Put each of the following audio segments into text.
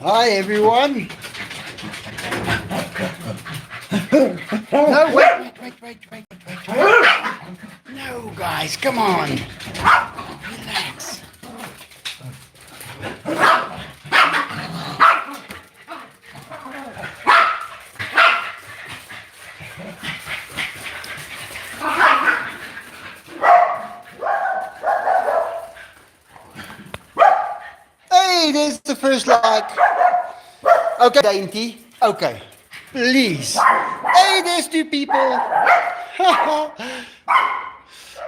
Hi everyone. No, wait. No, guys, come on. Relax. Hey, there's the first like. Okay, dainty. Okay, please. Hey, there's two people.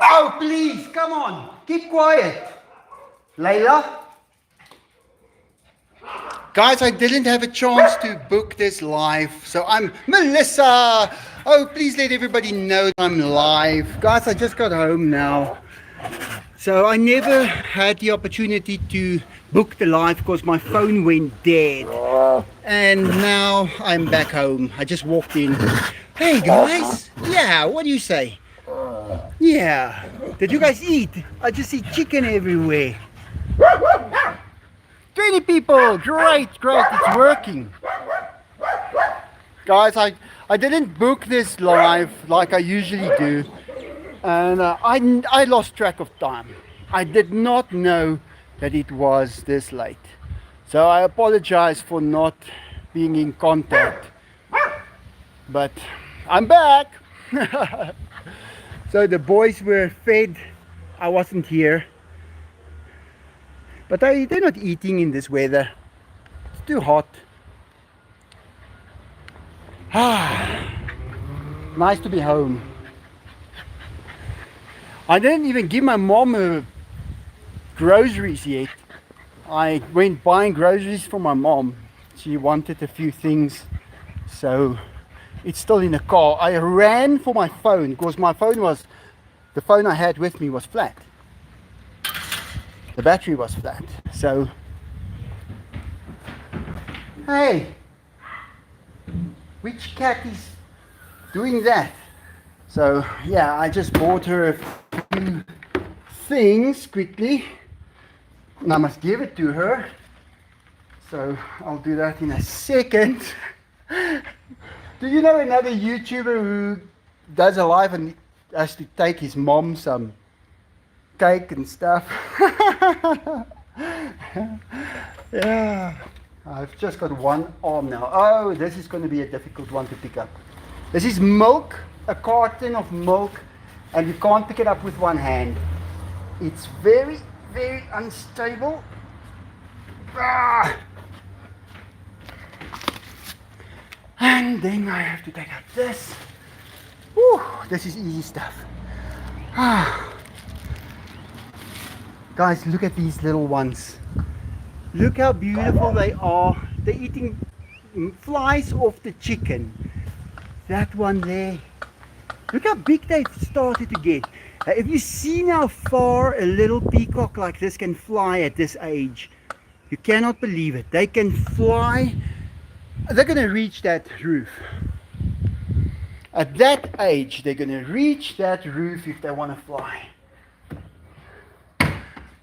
Oh, please, come on. Keep quiet. Layla? Guys, I didn't have a chance to book this live, so I'm Melissa. Oh, please let everybody know I'm live. Guys, I just got home now. So I never had the opportunity to book the live because my phone went dead. And now I'm back home. I just walked in. Hey guys, yeah, what do you say? Yeah, did you guys eat? I just see chicken everywhere. 20 people, great, it's working. Guys, I didn't book this live like I usually do. And I lost track of time. I did not know that it was this late. So I apologize for not being in contact. But I'm back. So the boys were fed. I wasn't here. But they're not eating in this weather. It's too hot. Nice to be home. I didn't even give my mom her groceries yet. I went buying groceries for my mom. She wanted a few things, so it's still in the car. I ran for my phone because the phone I had with me was flat. The battery was flat. So, hey, which cat is doing that? So yeah, I just bought her a few things quickly and I must give it to her. So I'll do that in a second. Do you know another YouTuber who does a live and has to take his mom some cake and stuff? Yeah, I've just got one arm now. Oh, this is going to be a difficult one to pick up. This is milk, a carton of milk, and you can't pick it up with one hand. It's very, very unstable. Ah. And then I have to take out this. Whew, this is easy stuff. Ah. Guys, look at these little ones. Look how beautiful they are. They're eating flies off the chicken. That one there. Look how big they've started to get. If you've seen how far a little peacock like this can fly at this age, you cannot believe it. They can fly. They're going to reach that roof. At that age, they're going to reach that roof if they want to fly.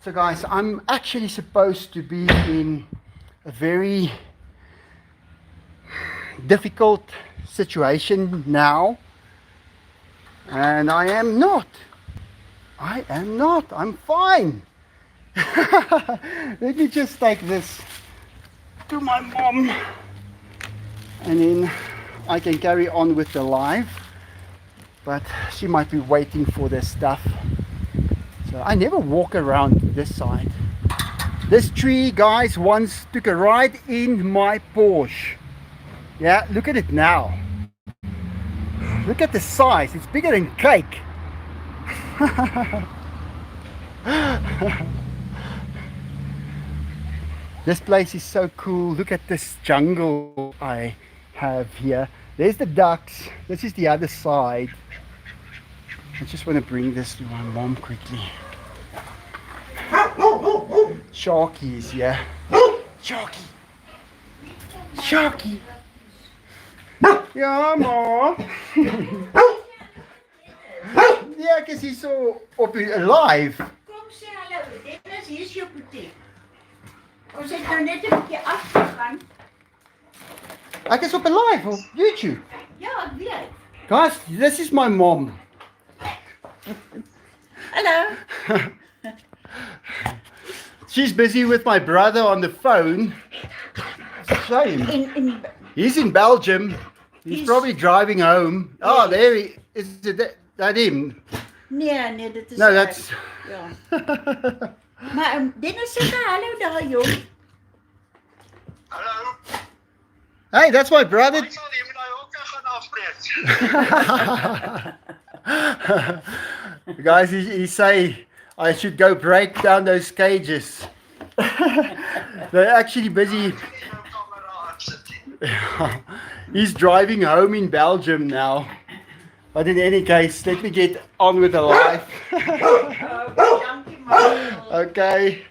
So guys, I'm actually supposed to be in a very difficult situation now, and I am not. I'm fine. Let me just take this to my mom and then I can carry on with the live, but she might be waiting for this stuff. So I never walk around this side. This tree, guys, once took a ride in my Porsche. Yeah, look at it now. Look at the size. It's bigger than cake. This place is so cool. Look at this jungle I have here. There's the ducks. This is the other side. I just want to bring this to my mom quickly. Sharky is here. Sharky. Sharky. Ja, ma. Ja, ek is hier so op live. Kom sê hallo, Dennis, hier is jou potet. Ons het nou net 'n bietjie afgegaan. Ek is op 'n live op YouTube. Ja, ek weet. Guys, this is my mom. Hallo. She's busy with my brother on the phone. Shame. He's in Belgium. He's probably driving home. Oh, there he is. That him? Nee, dit is No, that's. Ja. Maar Dennis sê hallo daar, jong. Hallo. Hey, that's my brother. Ek sal die nou ook gaan afspreek. Guys, he say I should go break down those cages. They're actually busy. He's driving home in Belgium now. But in any case, let me get on with the life. Okay.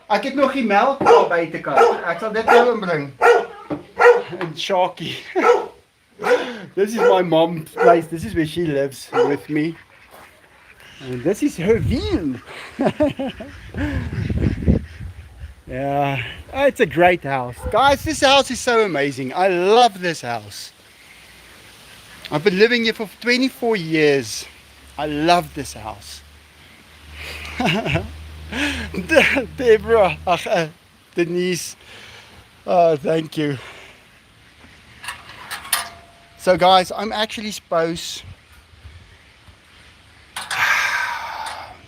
Ek het nog die melk daar buitekant. Ek sal dit nou inbring. En Sharky. This is my mom's place. This is where she lives with me. And this is her view. Yeah, it's a great house. Guys, this house is so amazing. I love this house. I've been living here for 24 years. I love this house. Deborah, Denise, oh, thank you. So guys, I'm actually supposed,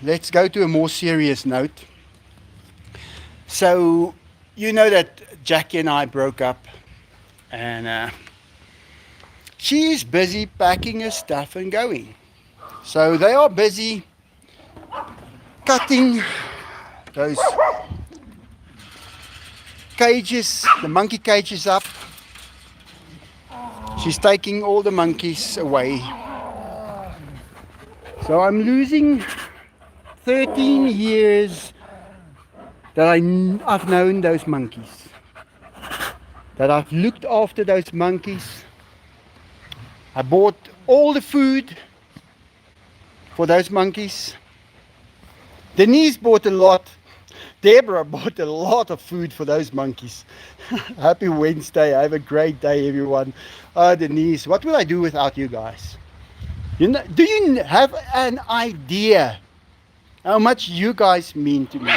let's go to a more serious note. So, you know that Jackie and I broke up, and she's busy packing her stuff and going. So they are busy cutting those cages, the monkey cages up. She's taking all the monkeys away. So I'm losing 13 years that I've known those monkeys. That I've looked after those monkeys. I bought all the food for those monkeys. Denise bought a lot. Deborah bought a lot of food for those monkeys. Happy Wednesday. Have a great day, everyone. Denise, what will I do without you guys? You know, do you have an idea how much you guys mean to me?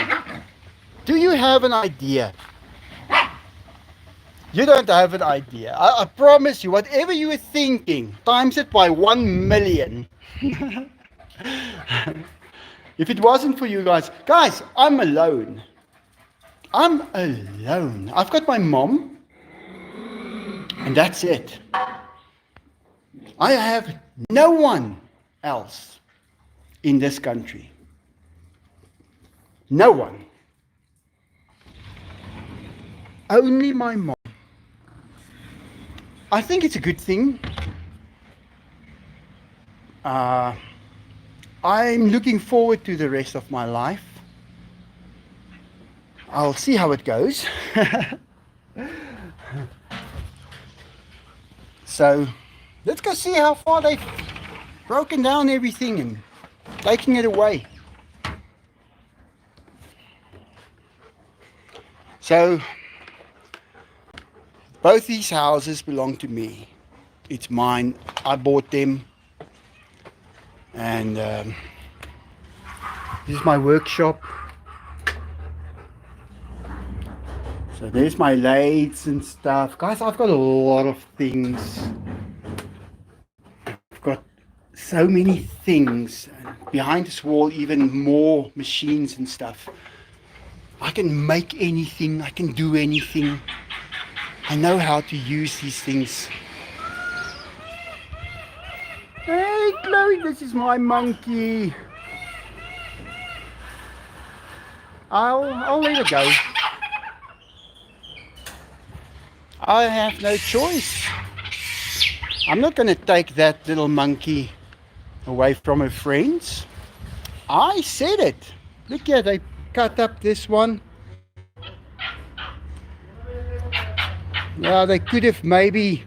Do you have an idea? You don't have an idea. I promise you, whatever you were thinking, times it by 1 million. If it wasn't for you guys, I'm alone. I'm alone. I've got my mom, and that's it. I have no one else in this country. No one. Only my mom. I think it's a good thing. I'm looking forward to the rest of my life. I'll see how it goes. So, let's go see how far they've broken down everything and taking it away. So, both these houses belong to me. It's mine. I bought them. And this is my workshop. So there's my lathes and stuff. Guys, I've got a lot of things. I've got so many things. Behind this wall, even more machines and stuff. I can make anything. I can do anything. I know how to use these things. Hey Chloe, this is my monkey. I'll let it go. I have no choice. I'm not going to take that little monkey away from her friends. I said it. Look here, they cut up this one. Yeah, they could have maybe...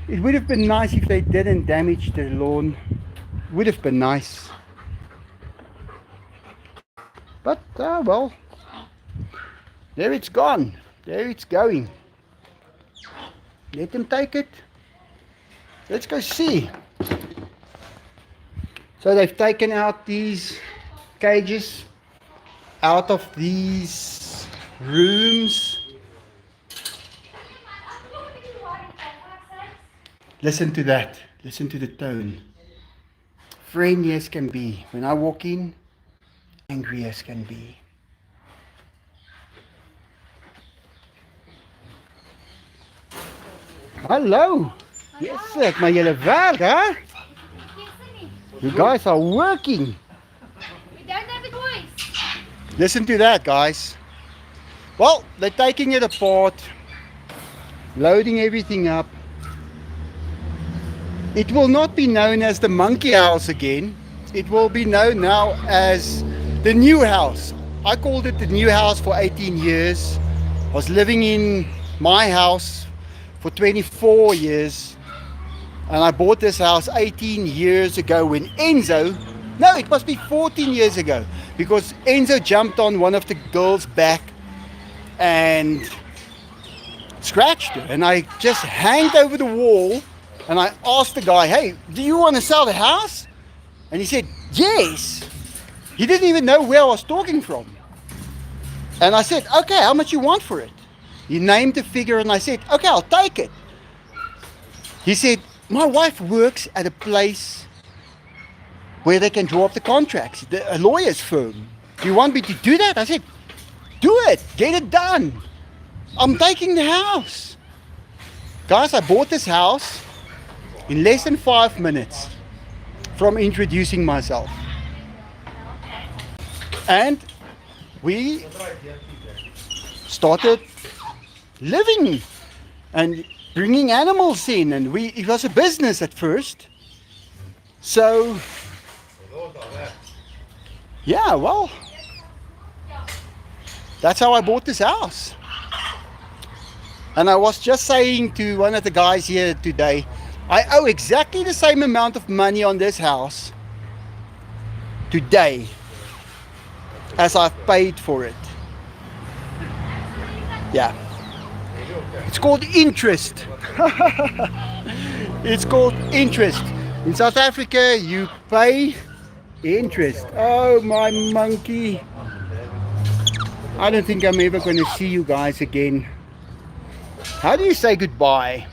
It would have been nice if they didn't damage the lawn. It would have been nice. But, well, There it's gone. There it's going. Let them take it. Let's go see. So they've taken out these cages out of these rooms. Listen to that. Listen to the tone. Friendly as can be. When I walk in, angry as can be. Hallo. Yes, ek maar julle werk, hè? You guys are working. We don't have a choice. Listen to that, guys. Well, they're taking it apart, loading everything up. It will not be known as the monkey house again. It will be known now as the new house. I called it the new house for 18 years. I was living in my house for 24 years. And I bought this house 18 years ago when Enzo, no, it must be 14 years ago, because Enzo jumped on one of the girls' back and scratched her. And I just hanged over the wall and I asked the guy, hey, do you want to sell the house? And he said, yes. He didn't even know where I was talking from. And I said, okay, how much you want for it? He named a figure and I said, okay, I'll take it. He said, my wife works at a place where they can draw up the contracts, a lawyer's firm. Do you want me to do that? I said, do it, get it done. I'm taking the house. Guys, I bought this house in less than 5 minutes from introducing myself. And we started living and bringing animals in, and it was a business at first. So yeah, well, that's how I bought this house. And I was just saying to one of the guys here today, I owe exactly the same amount of money on this house today as I've paid for it. Yeah. It's called interest. It's called interest. In South Africa, you pay interest. Oh, my monkey. I don't think I'm ever going to see you guys again. How do you say goodbye?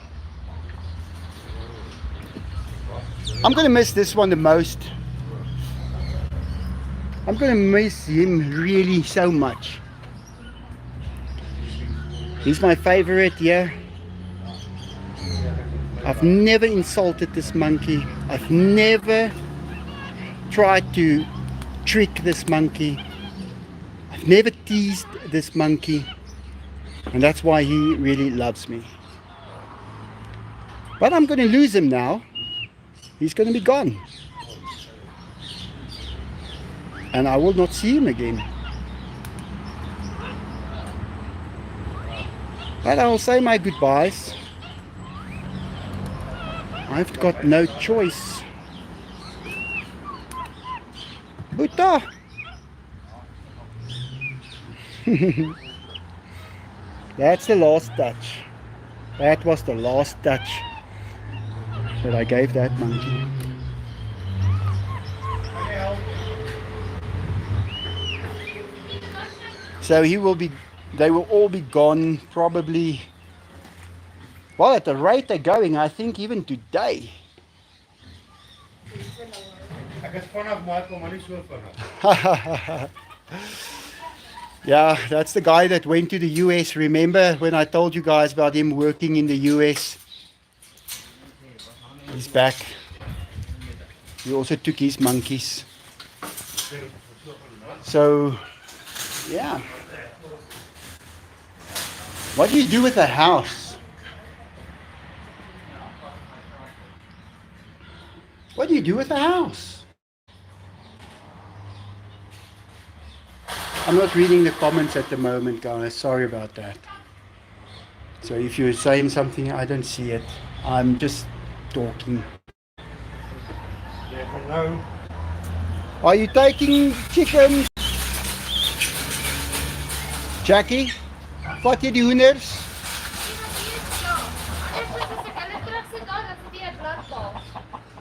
I'm going to miss this one the most. I'm going to miss him really so much. He's my favorite, yeah. I've never insulted this monkey. I've never tried to trick this monkey. I've never teased this monkey. And that's why he really loves me. But I'm going to lose him now. He's going to be gone. And I will not see him again. But I'll say my goodbyes. I've got no choice. Buddha! That's the last touch. That was the last touch that I gave that monkey. So they will all be gone probably, well, at the rate they're going, I think even today. Yeah, that's the guy that went to the US. Remember when I told you guys about him working in the US? He's back. He also took his monkeys. So, yeah. What do you do with a house? What do you do with a house? I'm not reading the comments at the moment, guys. Sorry about that. So if you're saying something, I don't see it. I'm just talking. Are you taking chickens? Jackie, Vat jy die hoenders?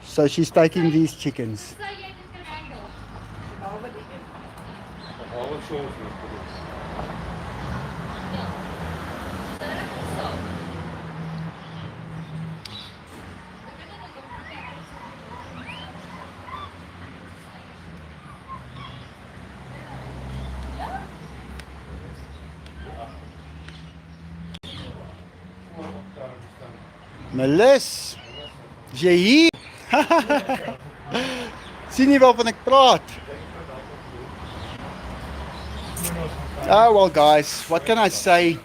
So she's taking these chickens. Melis, is jy hier? Sien jy waarvan ek praat? Oh well guys, what can I say?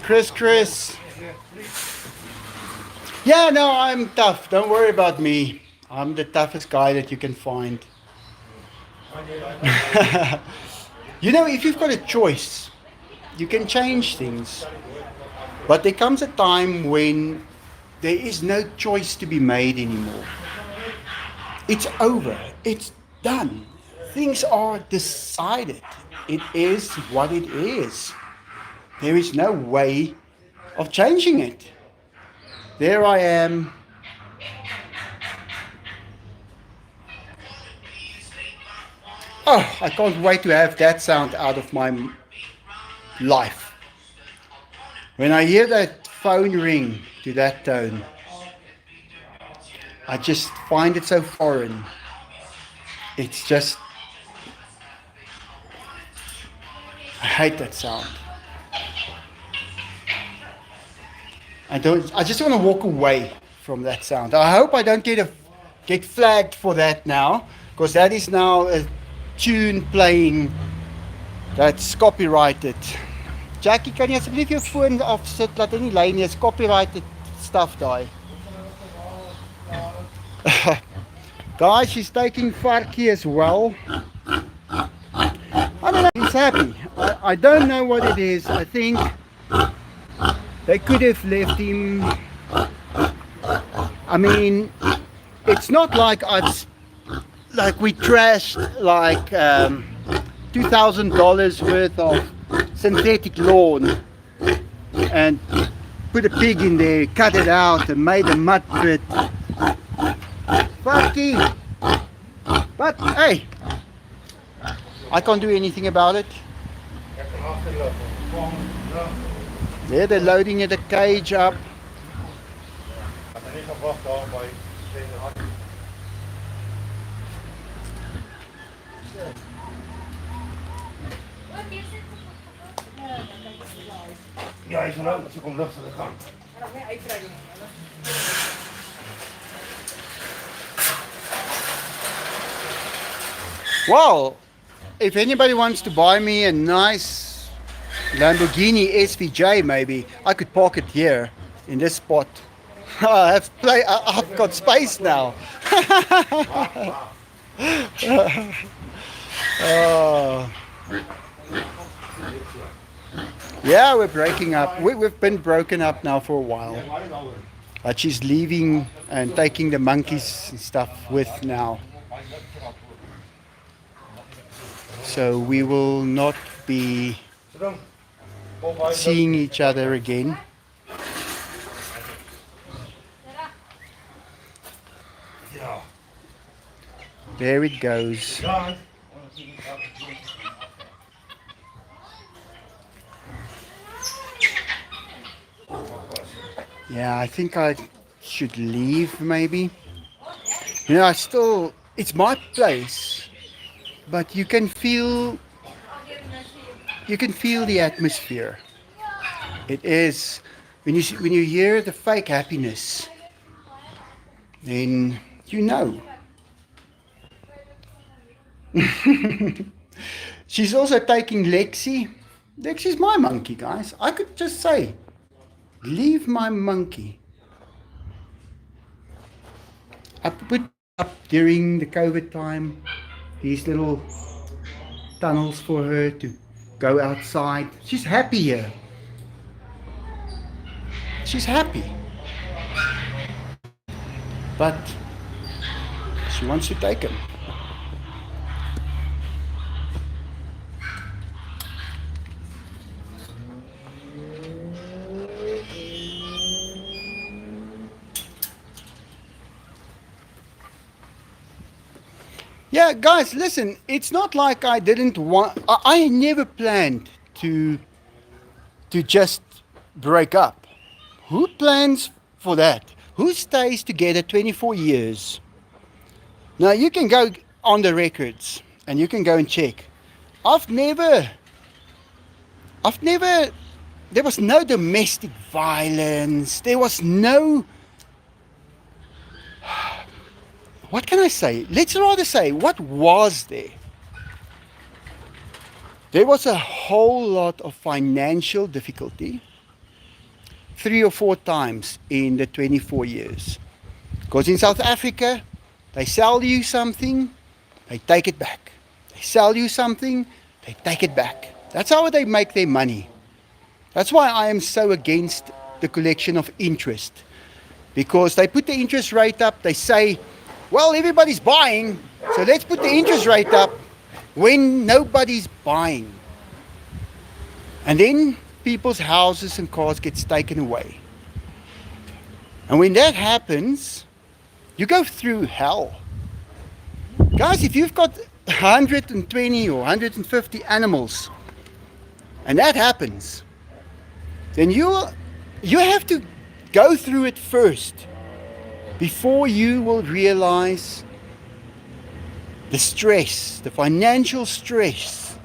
Chris. Yeah, no, I'm tough. Don't worry about me. I'm the toughest guy that you can find. You know, if you've got a choice, you can change things. But there comes a time when there is no choice to be made anymore. It's over. It's done. Things are decided. It is what it is. There is no way of changing it. There I am. Oh, I can't wait to have that sound out of my life. When I hear that phone ring to that tone, I just find it so foreign. It's just, I hate that sound. I just want to walk away from that sound. I hope I don't get flagged for that now, because that is now a tune playing that's copyrighted. Jackie, kan jy asseblief jou foon afsit dat hy nie lui nie, is copyrighted stuff daai. Guys, she's taking Farky as well. I don't know, he's happy. I don't know what it is. I think they could have left him. I mean, it's not like we trashed like $2,000 worth of synthetic lawn and put a pig in there, cut it out and made a mud pit. Fucky! But hey, I can't do anything about it. There they're loading the cage up. Ja, hy gaan nou, sy kom lig aan die kant. Well, if anybody wants to buy me a nice Lamborghini SVJ, maybe I could park it here in this spot. I've got space now. Oh. Yeah, we're breaking up. We've been broken up now for a while. But she's leaving and taking the monkeys and stuff with now. So we will not be seeing each other again. There it goes. Yeah, I think I should leave maybe. You know, it's my place, but you can feel the atmosphere. It is, when you hear the fake happiness, then you know. She's also taking Lexi. Lexi's my monkey, guys. I could just say, leave my monkey. I put up during the COVID time these little tunnels for her to go outside. She's happy here. She's happy. But she wants to take him. Yeah, guys, listen, it's not like I didn't want, I never planned to just break up. Who plans for that? Who stays together 24 years? Now, you can go on the records and you can go and check. I've never, I've never, there was no domestic violence. There was no, what can I say? Let's rather say, what was there? There was a whole lot of financial difficulty 3 or 4 times in the 24 years. Because in South Africa, they sell you something, they take it back. They sell you something, they take it back. That's how they make their money. That's why I am so against the collection of interest. Because they put the interest rate up, they say, well, everybody's buying, so let's put the interest rate up when nobody's buying. And then people's houses and cars gets taken away. And when that happens, you go through hell. Guys, if you've got 120 or 150 animals, and that happens, then you have to go through it first before you will realize the stress, the financial stress.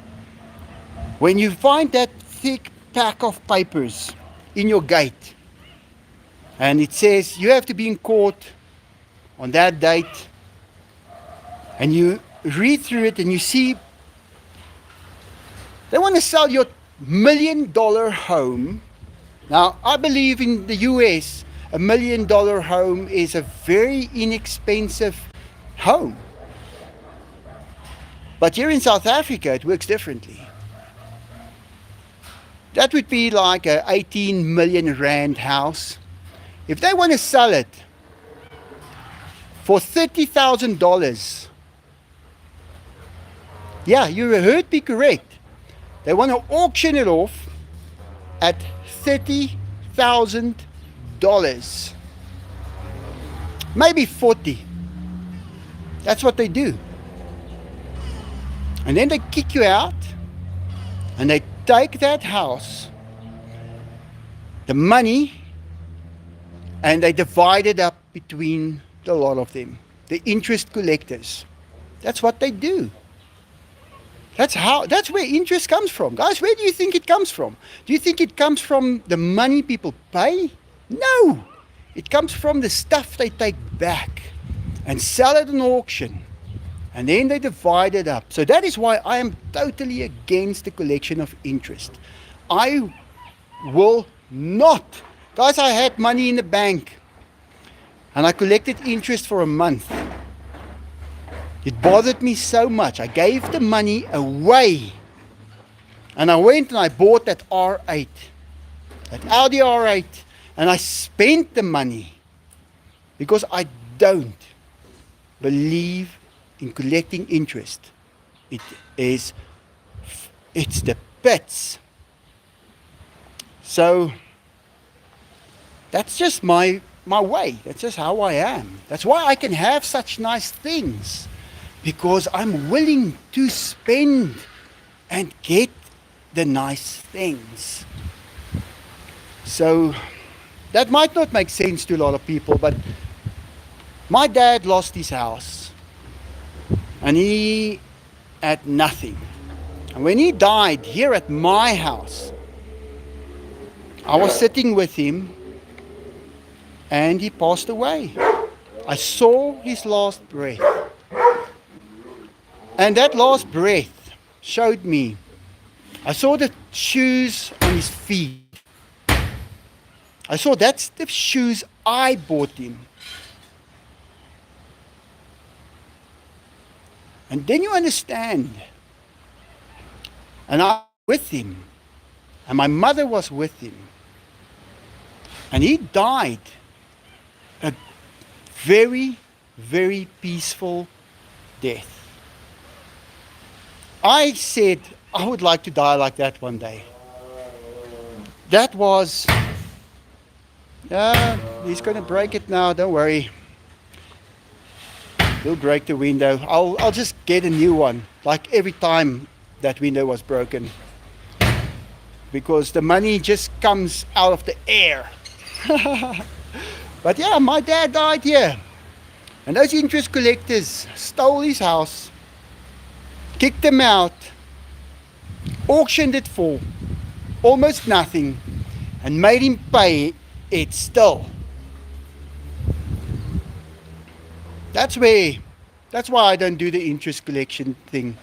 When you find that thick pack of papers in your gate and it says you have to be in court on that date, and you read through it and you see they want to sell your $1 million home. Now, I believe in the US, $1 million home is a very inexpensive home. But here in South Africa, it works differently. That would be like a 18 million rand house. If they want to sell it for $30,000, yeah, you heard me correct. They want to auction it off at $30,000. Maybe 40. That's what they do. And then they kick you out and they take that house, the money, and they divide it up between the lot of them, the interest collectors. That's what they do. That's where interest comes from. Guys, where do you think it comes from? Do you think it comes from the money people pay? No. It comes from the stuff they take back and sell at an auction. And then they divide it up. So that is why I am totally against the collection of interest. I will not. Guys, I had money in the bank and I collected interest for a month. It bothered me so much. I gave the money away. And I went and I bought that R8, that Audi R8, and I spent the money because I don't believe in collecting interest. It's the pits. So that's just my way. That's just how I am. That's why I can have such nice things, because I'm willing to spend and get the nice things. So that might not make sense to a lot of people, but my dad lost his house and he had nothing. And when he died here at my house, I was sitting with him and he passed away. I saw his last breath. And that last breath showed me, I saw the shoes on his feet. I saw that's the shoes I bought him. And then you understand. And I was with him. And my mother was with him. And he died a very, very peaceful death. I said, I would like to die like that one day. That was, he's going to break it now, don't worry. We'll break the window. I'll just get a new one, like every time that window was broken. Because the money just comes out of the air. But yeah, my dad died here. And those interest collectors stole his house, kicked him out, auctioned it for almost nothing, and made him pay it still. That's why I don't do the interest collection thing.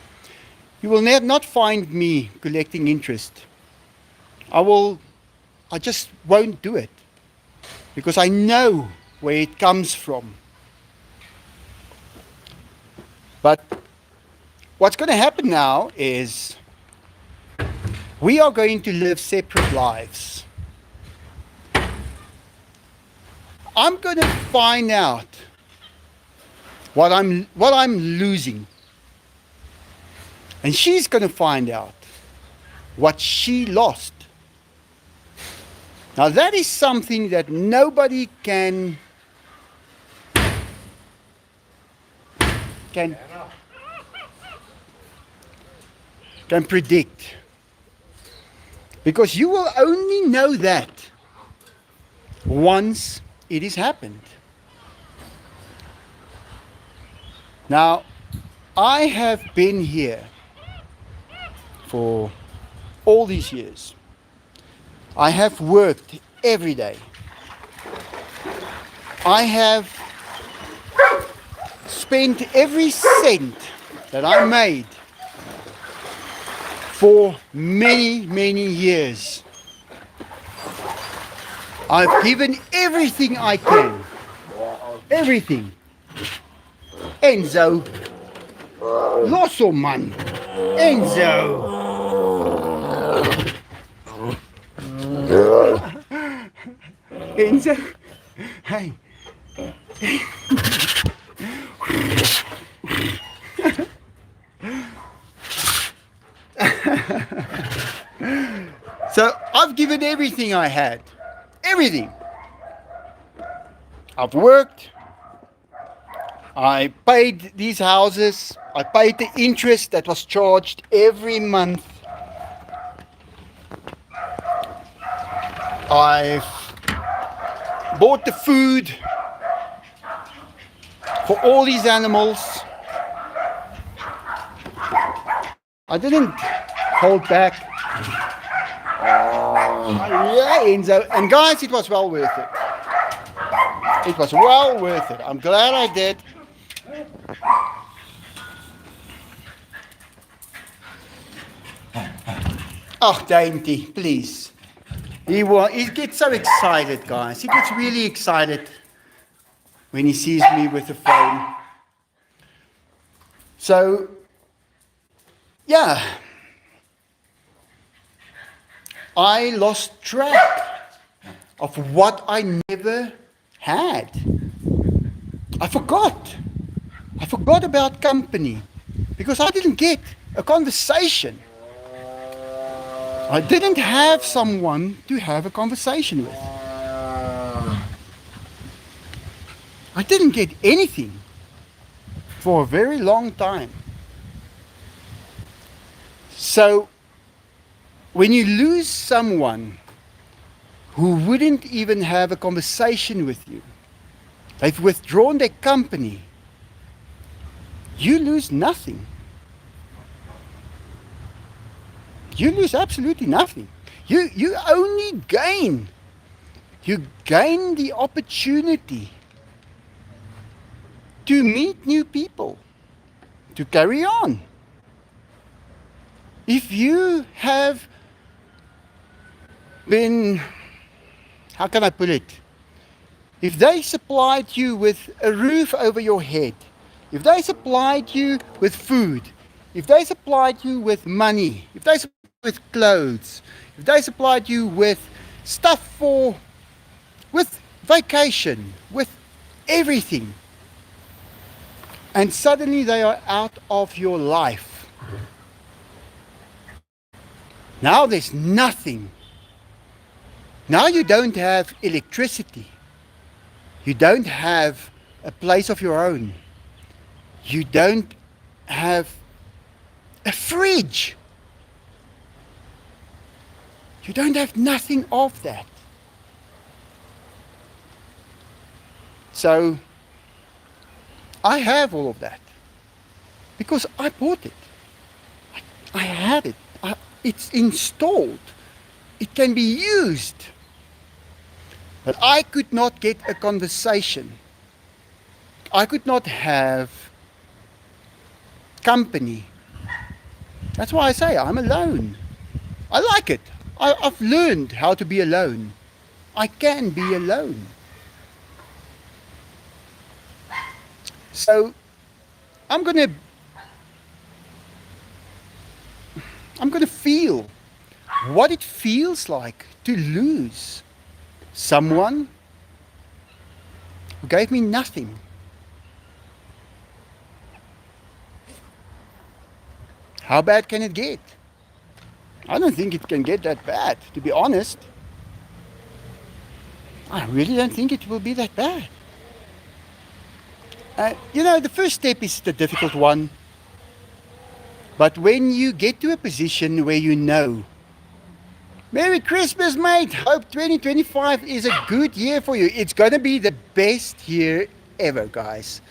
You will not find me collecting interest. I just won't do it. Because I know where it comes from. But what's going to happen now is we are going to live separate lives. I'm going to find out what I'm losing. And she's going to find out what she lost. Now that is something that nobody can predict. Because you will only know that once it has happened. Now, I have been here for all these years. I have worked every day. I have spent every cent that I made for many, many years. I've given everything I can. Everything. Enzo. Losso man. Enzo. Enzo. Hey. So I've given everything I had. Everything. I've worked. I paid these houses. I paid the interest that was charged every month. I've bought the food for all these animals. I didn't hold back. Yeah, Enzo. And guys, it was well worth it. It was well worth it. I'm glad I did. Oh, Dainty, please. He gets so excited, guys. He gets really excited when he sees me with the phone. So, yeah. I lost track of what I never had. I forgot. I forgot about company because I didn't get a conversation. I didn't have someone to have a conversation with. I didn't get anything for a very long time. So, when you lose someone who wouldn't even have a conversation with you, they've withdrawn their company, you lose nothing. You lose absolutely nothing. You only gain. You gain the opportunity to meet new people, to carry on. If you have been, how can I put it? If they supplied you with a roof over your head, if they supplied you with food, if they supplied you with money, if they supplied you with clothes, if they supplied you with stuff with vacation, with everything, and suddenly they are out of your life. Now there's nothing. Now you don't have electricity. You don't have a place of your own. You don't have a fridge. You don't have nothing of that. So I have all of that because I bought it. I had it. It's installed. It can be used. But I could not get a conversation. I could not have company. That's why I say I'm alone. I like it. I've learned how to be alone. I can be alone. So I'm gonna feel what it feels like to lose someone who gave me nothing. How bad can it get? I don't think it can get that bad, to be honest. I really don't think it will be that bad. The first step is the difficult one. But when you get to a position where you know, Merry Christmas, mate. Hope 2025 is a good year for you. It's going to be the best year ever, guys.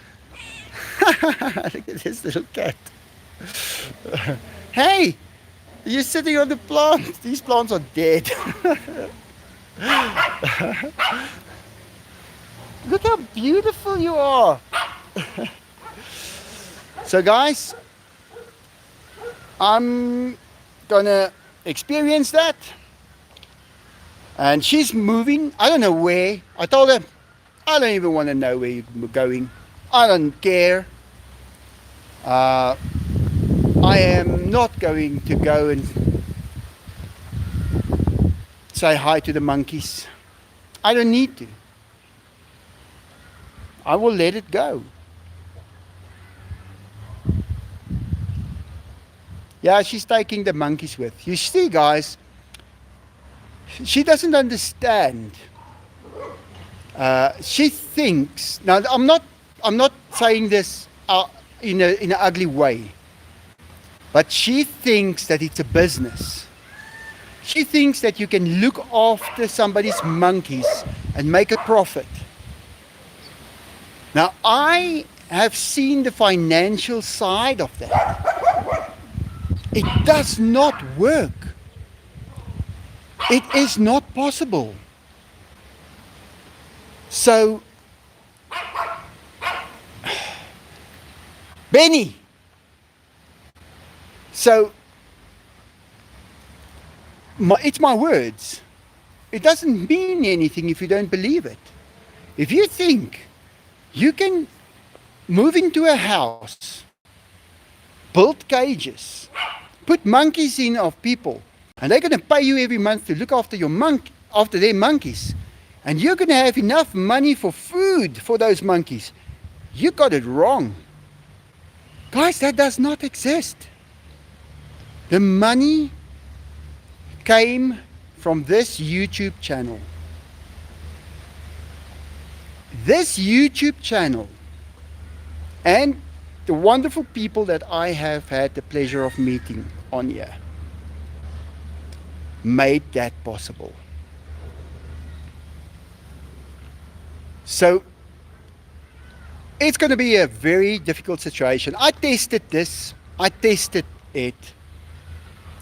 Look at this little cat. Hey, you're sitting on the plant. These plants are dead. Look how beautiful you are. So, guys, I'm gonna experience that. And she's moving. I don't know where. I told her, I don't even want to know where you're going. I don't care. I am not going to go and say hi to the monkeys. I don't need to. I will let it go. Yeah, she's taking the monkeys with. You see, guys, she doesn't understand. She thinks. Now, I'm not saying this in an ugly way, but she thinks that it's a business. She thinks that you can look after somebody's monkeys and make a profit. Now, I have seen the financial side of that. It does not work. It is not possible. So, Benny. So, it's my words. It doesn't mean anything if you don't believe it. If you think you can move into a house, build cages, put monkeys in of people, and they're going to pay you every month to look after after their monkeys, and you're going to have enough money for food for those monkeys, you got it wrong. Guys, that does not exist. The money came from this YouTube channel. This YouTube channel and the wonderful people that I have had the pleasure of meeting on here made that possible. So it's going to be a very difficult situation. I tested this. I tested it.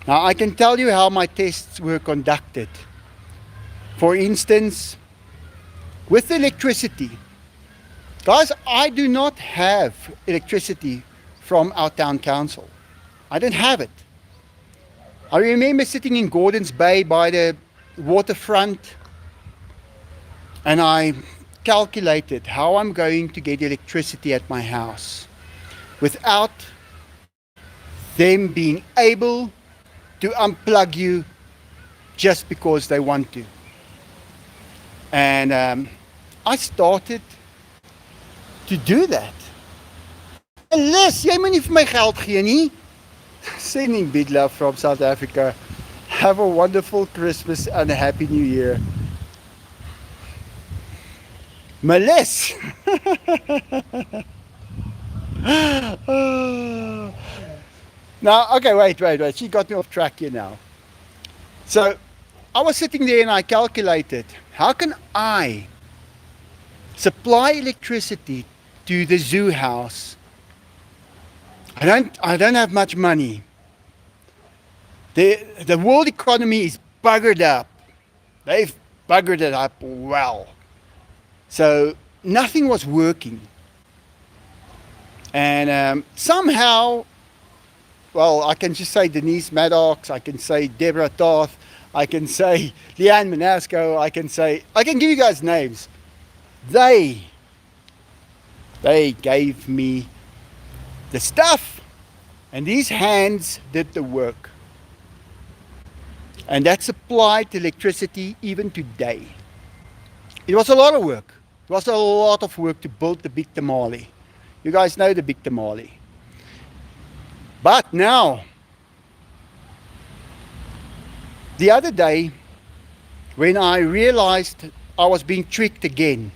Now I can tell you how my tests were conducted. For instance, with electricity. Guys, I do not have electricity from our town council. I don't have it. I remember sitting in Gordons Bay by the waterfront, and I calculated how I'm going to get electricity at my house without them being able to unplug you just because they want to. And I started to do that. Unless jy moet nie vir my geld gee nie. Sending big love from South Africa. Have a wonderful Christmas and a happy New Year. Melis. Now, okay, wait. She got me off track here now. So I was sitting there and I calculated, how can I supply electricity to the zoo house? I don't have much money. The world economy is buggered up. They've buggered it up well. So nothing was working. And somehow, well, I can just say Denise Maddox, I can say Deborah Toth, I can say Leanne Manasco, I can give you guys names. They gave me the stuff, and these hands did the work. And that supplied electricity even today. It was a lot of work. It was a lot of work to build the big tamale. You guys know the big tamale. But now, the other day, when I realized I was being tricked again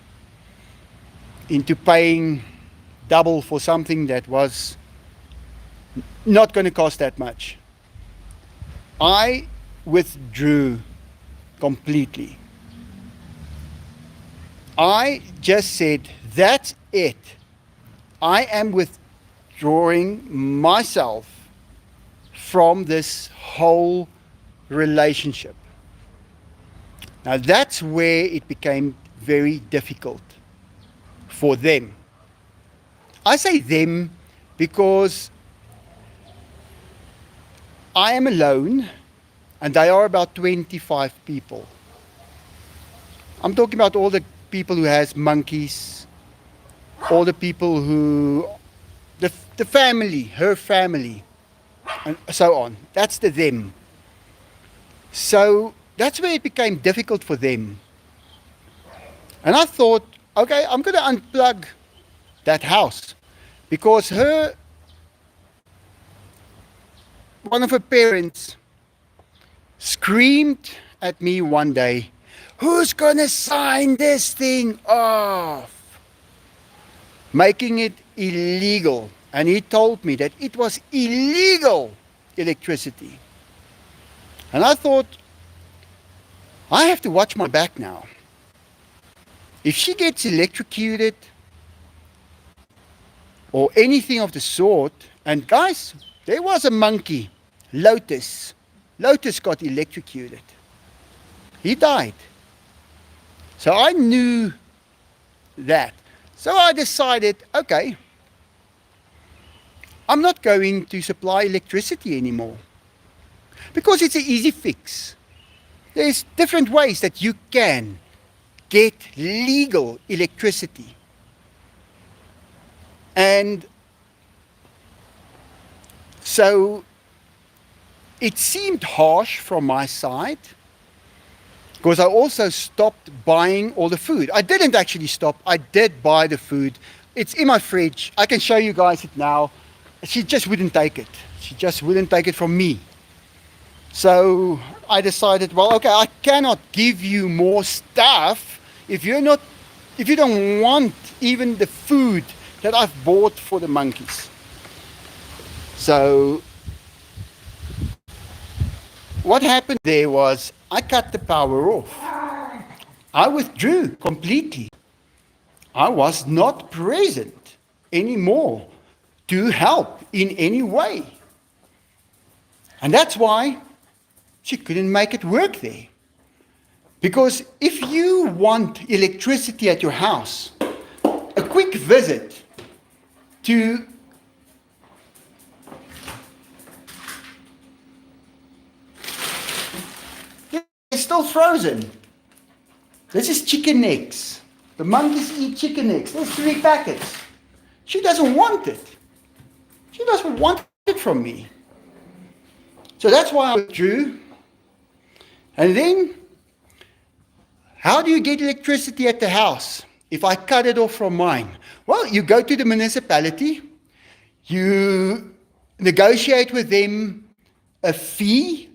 into paying double for something that was not going to cost that much, I withdrew completely. I just said, that's it. I am withdrawing myself from this whole relationship. Now that's where it became very difficult for them. I say them because I am alone and they are about 25 people. I'm talking about all the people who has monkeys, all the people who, the family, her family, and so on. That's the them. So that's where it became difficult for them. And I thought, okay, I'm going to unplug that house because one of her parents screamed at me one day, "Who's going to sign this thing off?" Making it illegal. And he told me that it was illegal electricity. And I thought, I have to watch my back now. If she gets electrocuted or anything of the sort, and guys, there was a monkey, Lotus. Lotus got electrocuted. He died. So I knew that. So I decided, okay, I'm not going to supply electricity anymore because it's an easy fix. There's different ways that you can get legal electricity. And so it seemed harsh from my side because I also stopped buying all the food. I didn't actually stop. I did buy the food. It's in my fridge. I can show you guys it now. She just wouldn't take it. She just wouldn't take it from me. So I decided, well, okay, I cannot give you more stuff if you don't want even the food that I've bought for the monkeys. So what happened there was I cut the power off. I withdrew completely. I was not present anymore to help in any way. And that's why she couldn't make it work there. Because if you want electricity at your house, a quick visit to it's still frozen. This is chicken eggs. The monkeys eat chicken eggs. There's 3 packets. She doesn't want it. She doesn't want it from me. So that's why I withdrew. And then, how do you get electricity at the house if I cut it off from mine? Well, you go to the municipality, you negotiate with them a fee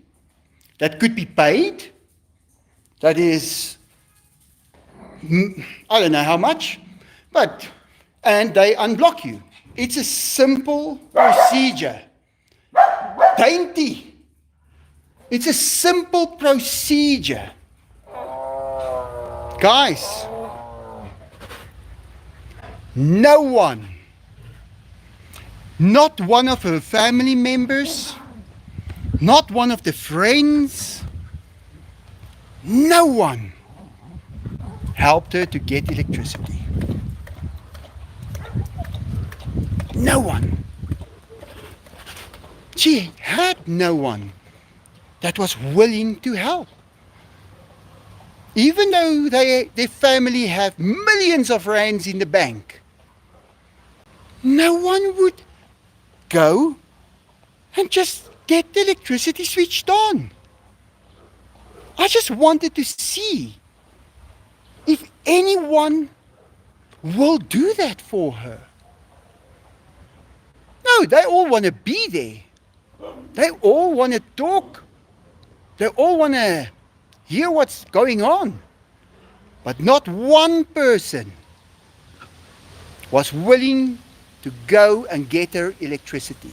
that could be paid. That is, I don't know how much, and they unblock you. It's a simple procedure. Dainty. It's a simple procedure. Guys, no one, not one of her family members, not one of the friends, no one helped her to get electricity. No one. She had no one that was willing to help. Even though their family have millions of rands in the bank, no one would go and just get the electricity switched on. I just wanted to see if anyone will do that for her. No, they all want to be there. They all want to talk. They all want to hear what's going on. But not one person was willing to go and get her electricity.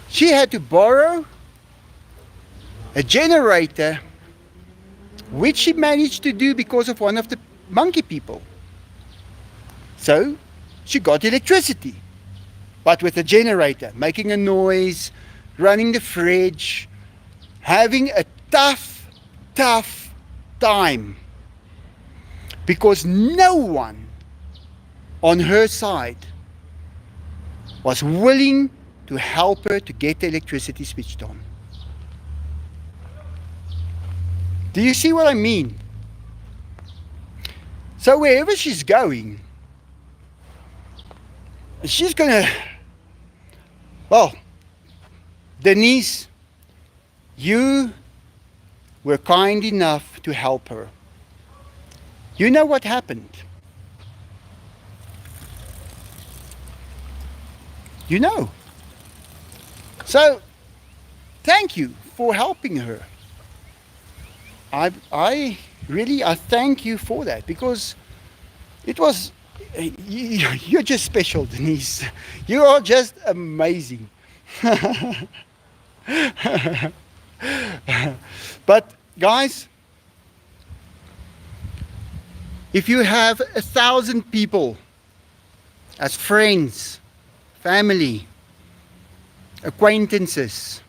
She had to borrow a generator, which she managed to do because of one of the monkey people. So she got electricity, but with a generator, making a noise, running the fridge, having a tough time, because no one on her side was willing to help her to get the electricity switched on. Do you see what I mean? So wherever she's going, she's gonna, well, Denise, you were kind enough to help her. You know what happened? You know. So, thank you for helping her. I really thank you for that, because it was, you're just special, Denise. You are just amazing. But guys, if you have 1,000 people as friends, family, acquaintances,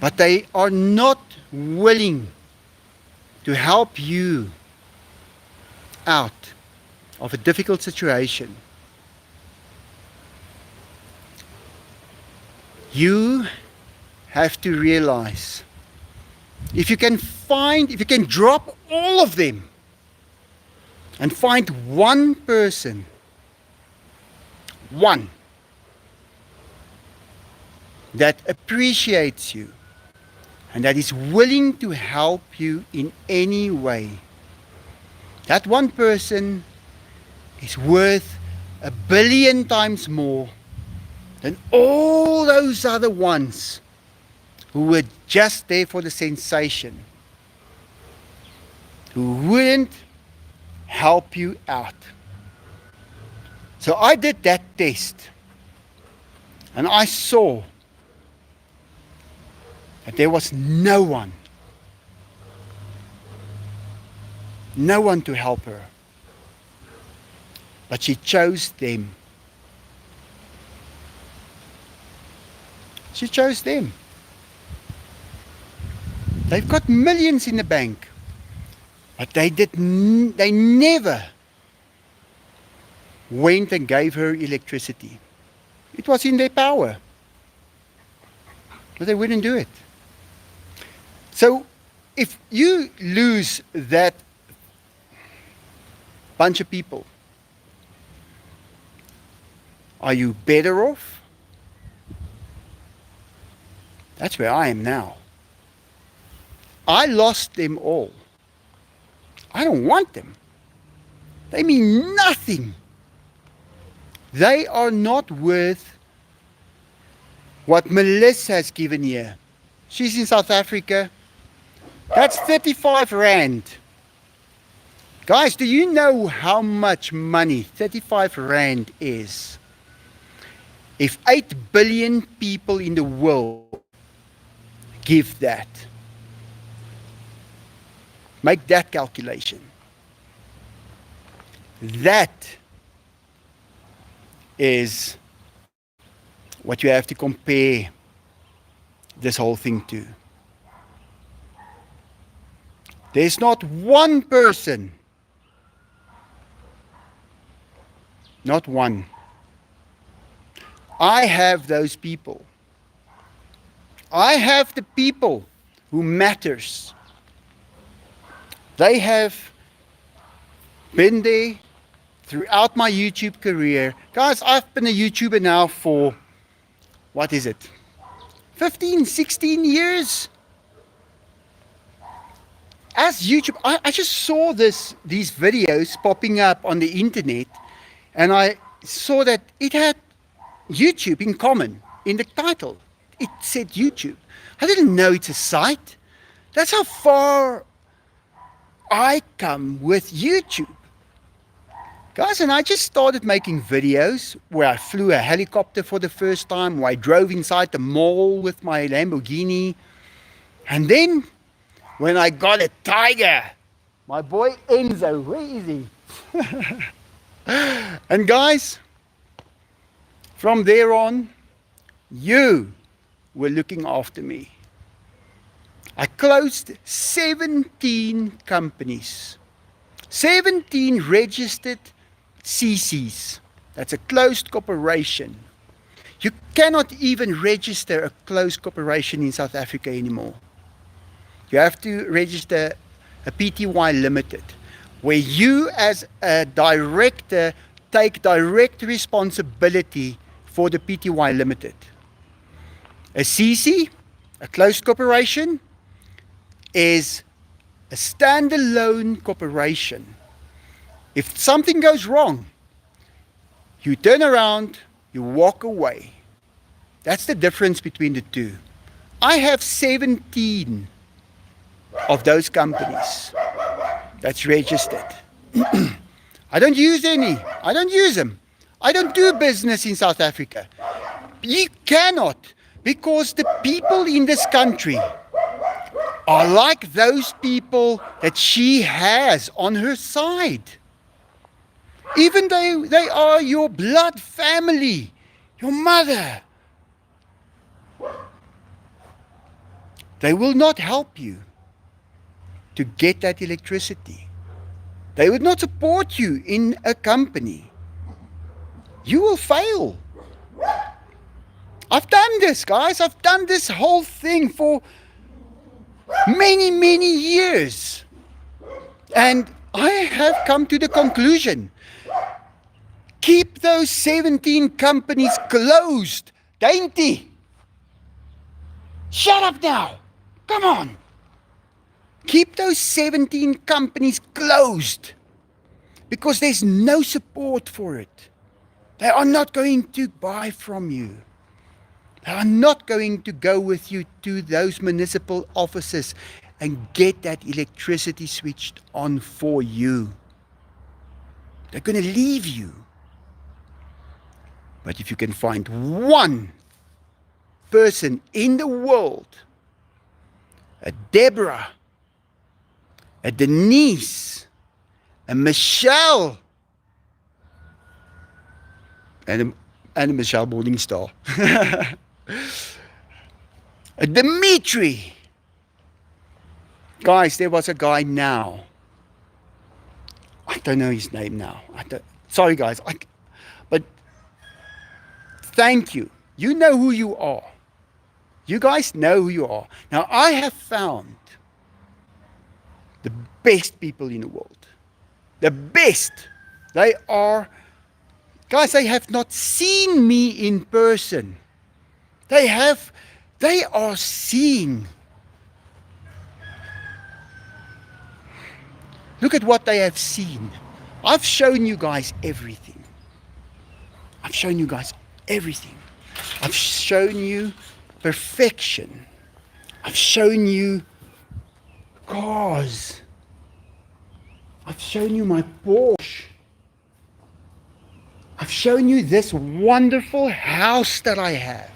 but they are not willing to help you out of a difficult situation, you have to realize, if you can drop all of them and find one person, one, that appreciates you and that is willing to help you in any way, that one person is worth 1 billion times more than all those other ones who were just there for the sensation, who wouldn't help you out. So I did that test, and I saw that there was no one to help her. But she chose them. She chose them. They've got millions in the bank, but they never went and gave her electricity. It was in their power, but they wouldn't do it. So if you lose that bunch of people, are you better off? That's where I am now. I lost them all. I don't want them. They mean nothing. They are not worth what Melissa has given here. She's in South Africa. That's 35 Rand. Guys, do you know how much money 35 Rand is? If 8 billion people in the world give that, make that calculation. That is what you have to compare this whole thing to. There's not one person, not one. I have those people. I have the people who matters. They have been there throughout my YouTube career. Guys, I've been a YouTuber now for, what is it? 15, 16 years. As YouTube, I just saw these videos popping up on the internet, and I saw that it had YouTube in common in the title. It said YouTube. I didn't know it's a site. That's how far I come with YouTube. Guys, and I just started making videos where I flew a helicopter for the first time, where I drove inside the mall with my Lamborghini. And then, when I got a tiger, my boy Enzo, where is he? And guys, from there on, you were looking after me. I closed 17 companies, 17 registered CCs. That's a closed corporation. You cannot even register a closed corporation in South Africa anymore. You have to register a PTY Limited, where you as a director take direct responsibility for the PTY Limited. A CC, a closed corporation, is a standalone corporation. If something goes wrong, you turn around, you walk away. That's the difference between the two. I have 17 of those companies that's registered. I don't use any. I don't use them. I don't do business in South Africa. You cannot, because the people in this country are like those people that she has on her side. Even though they are your blood family, your mother, they will not help you to get that electricity. They would not support you in a company. You will fail. I've done this, guys. I've done this whole thing for many, many years. And I have come to the conclusion, keep those 17 companies closed. Dainty, shut up now. Come on. Keep those 17 companies closed, because there's no support for it. They are not going to buy from you. They are not going to go with you to those municipal offices and get that electricity switched on for you. They're going to leave you. But if you can find one person in the world, a Deborah, a Denise, a Michelle, and a Michelle Morningstar, a Dimitri. Guys, there was a guy now. I don't know his name now. Sorry, guys. But thank you. You know who you are. You guys know who you are. Now, I have found the best people in the world. The best. They are, guys, they have not seen me in person. They are seeing. Look at what they have seen. I've shown you guys everything. I've shown you guys everything. I've shown you perfection. I've shown you cars. I've shown you my Porsche. I've shown you this wonderful house that I have.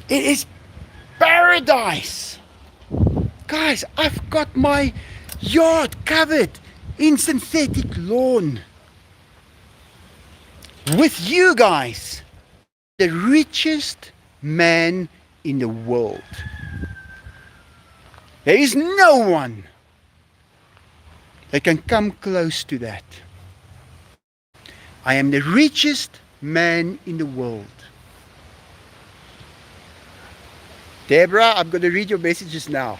It is paradise. Guys, I've got my yard covered in synthetic lawn. With you guys, the richest man in the world. There is no one that can come close to that. I am the richest man in the world. Deborah, I'm going to read your messages now.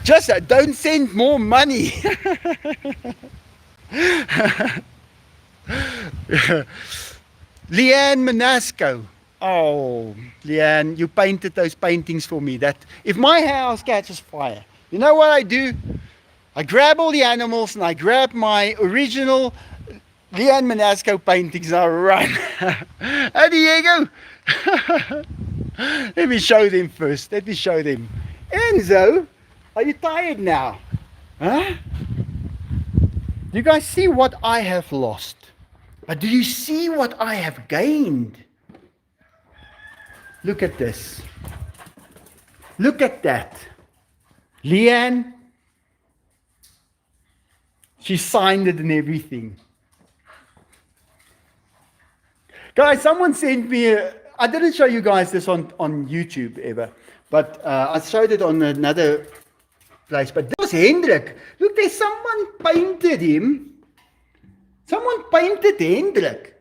Just don't send more money. Leanne Manasco. Oh, Leanne, you painted those paintings for me. That if my house catches fire, you know what I do? I grab all the animals and I grab my original Leanne Manasco paintings and I run. Hey, Diego. Let me show them first. Let me show them. Enzo, are you tired now? Huh? Do you guys see what I have lost? But do you see what I have gained? Look at this. Look at that. Leanne, she signed it and everything. Guys, someone sent me I didn't show you guys this on YouTube ever, but I showed it on another place. But this was Hendrik. Look, there's someone painted him. Someone painted Hendrik.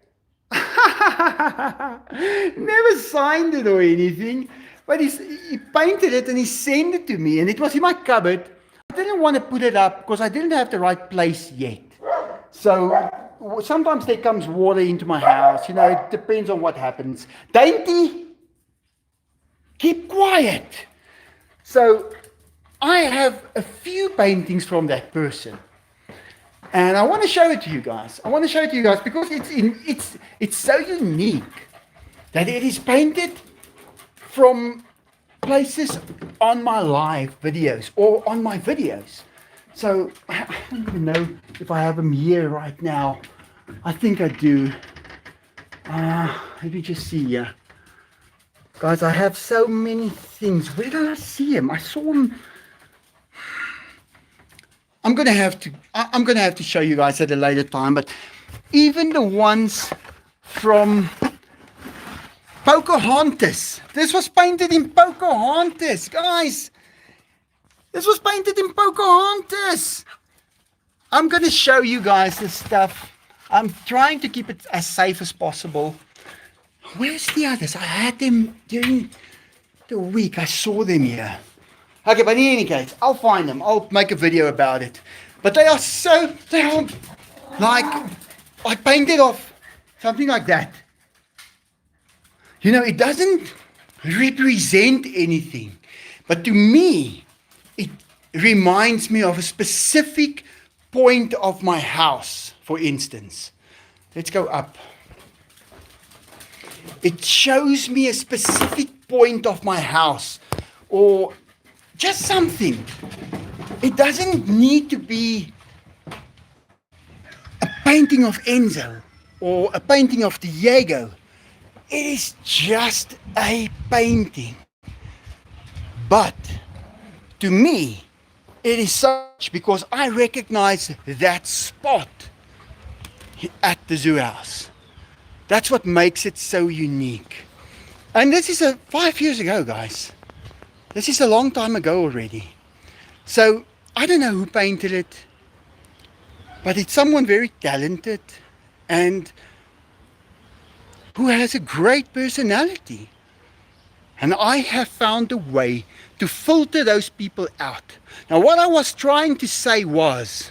Never signed it or anything, but he painted it and he sent it to me, and it was in my cupboard. I didn't want to put it up because I didn't have the right place yet. So sometimes there comes water into my house. You know, it depends on what happens. Dainty, keep quiet. So I have a few paintings from that person. And I want to show it to you guys. I want to show it to you guys because it's so unique that it is painted from places on my live videos or on my videos. So I don't even know if I have them here right now. I think I do. Let me just see here. Guys, I have so many things. Where did I see them? I saw them. I'm gonna have to show you guys at a later time, but even the ones from Pocahontas. This was painted in Pocahontas, guys. This was painted in Pocahontas. I'm gonna show you guys this stuff. I'm trying to keep it as safe as possible. Where's the others? I had them during the week. I saw them here. Okay, but in any case, I'll find them. I'll make a video about it. But they are like, I painted off something like that. You know, it doesn't represent anything. But to me, it reminds me of a specific point of my house, for instance. Let's go up. It shows me a specific point of my house, or just something. It doesn't need to be a painting of Enzo or a painting of Diego. It is just a painting. But to me, it is such because I recognize that spot at the zoo house. That's what makes it so unique. And this is 5 years ago, guys. This is a long time ago already. So I don't know who painted it, but it's someone very talented and who has a great personality. And I have found a way to filter those people out. Now, what I was trying to say was,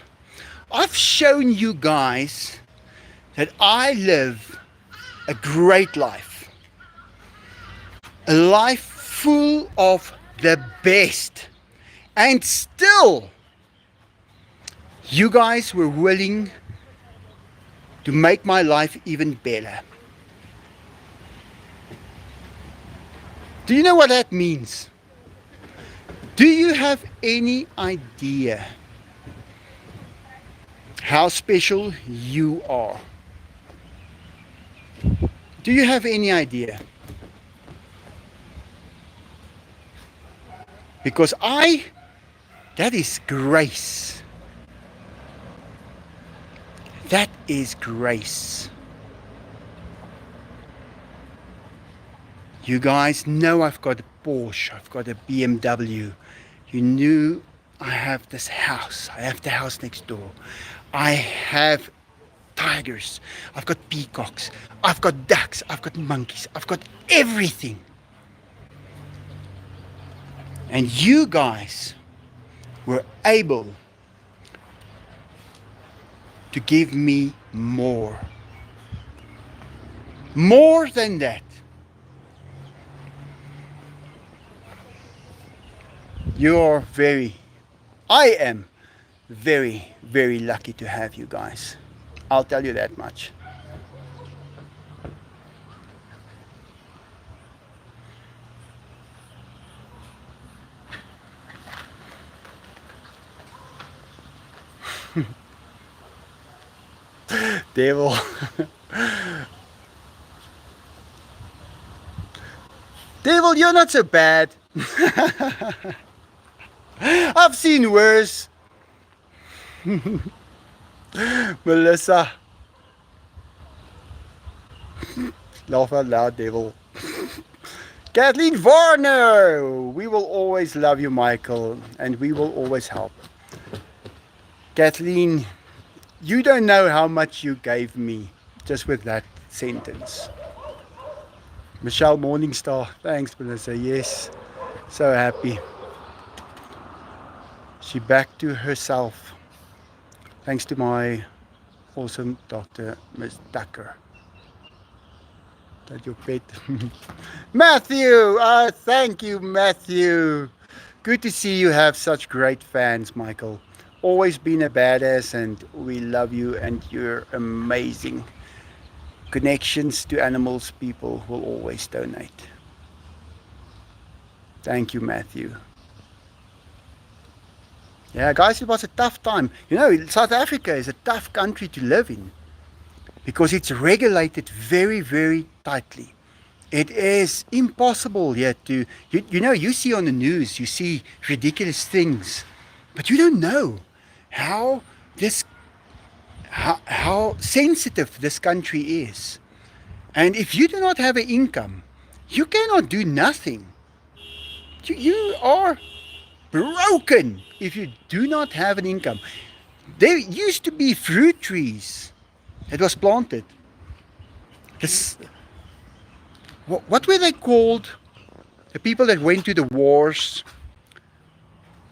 I've shown you guys that I live a great life. A life full of the best. And still, you guys were willing to make my life even better. Do you know what that means? Do you have any idea how special you are? Do you have any idea? Because that is grace. That is grace. You guys know I've got a Porsche, I've got a BMW. You knew I have this house. I have the house next door. I have tigers. I've got peacocks. I've got ducks. I've got monkeys. I've got everything. And you guys were able to give me more. More than that. I am very, very lucky to have you guys. I'll tell you that much. Devil. Devil, you're not so bad. I've seen worse. Melissa. Laugh out loud, Devil. Kathleen Varner. We will always love you, Michael, and we will always help. Kathleen, you don't know how much you gave me just with that sentence. Michelle Morningstar. Thanks, Melissa. Yes. So happy. She back to herself. Thanks to my awesome doctor, Miss Tucker. That your pet. Matthew! Thank you, Matthew. Good to see you have such great fans, Michael. Always been a badass, and we love you, and you're amazing. Connections to animals, people will always donate. Thank you, Matthew. Yeah, guys, it was a tough time. You know, South Africa is a tough country to live in because it's regulated very, very tightly. It is impossible yet to, you see on the news, you see ridiculous things, but you don't know how sensitive this country is. And if you do not have an income, you cannot do nothing. You are broken if you do not have an income. There used to be fruit trees that was planted. What were they called? The people that went to the wars.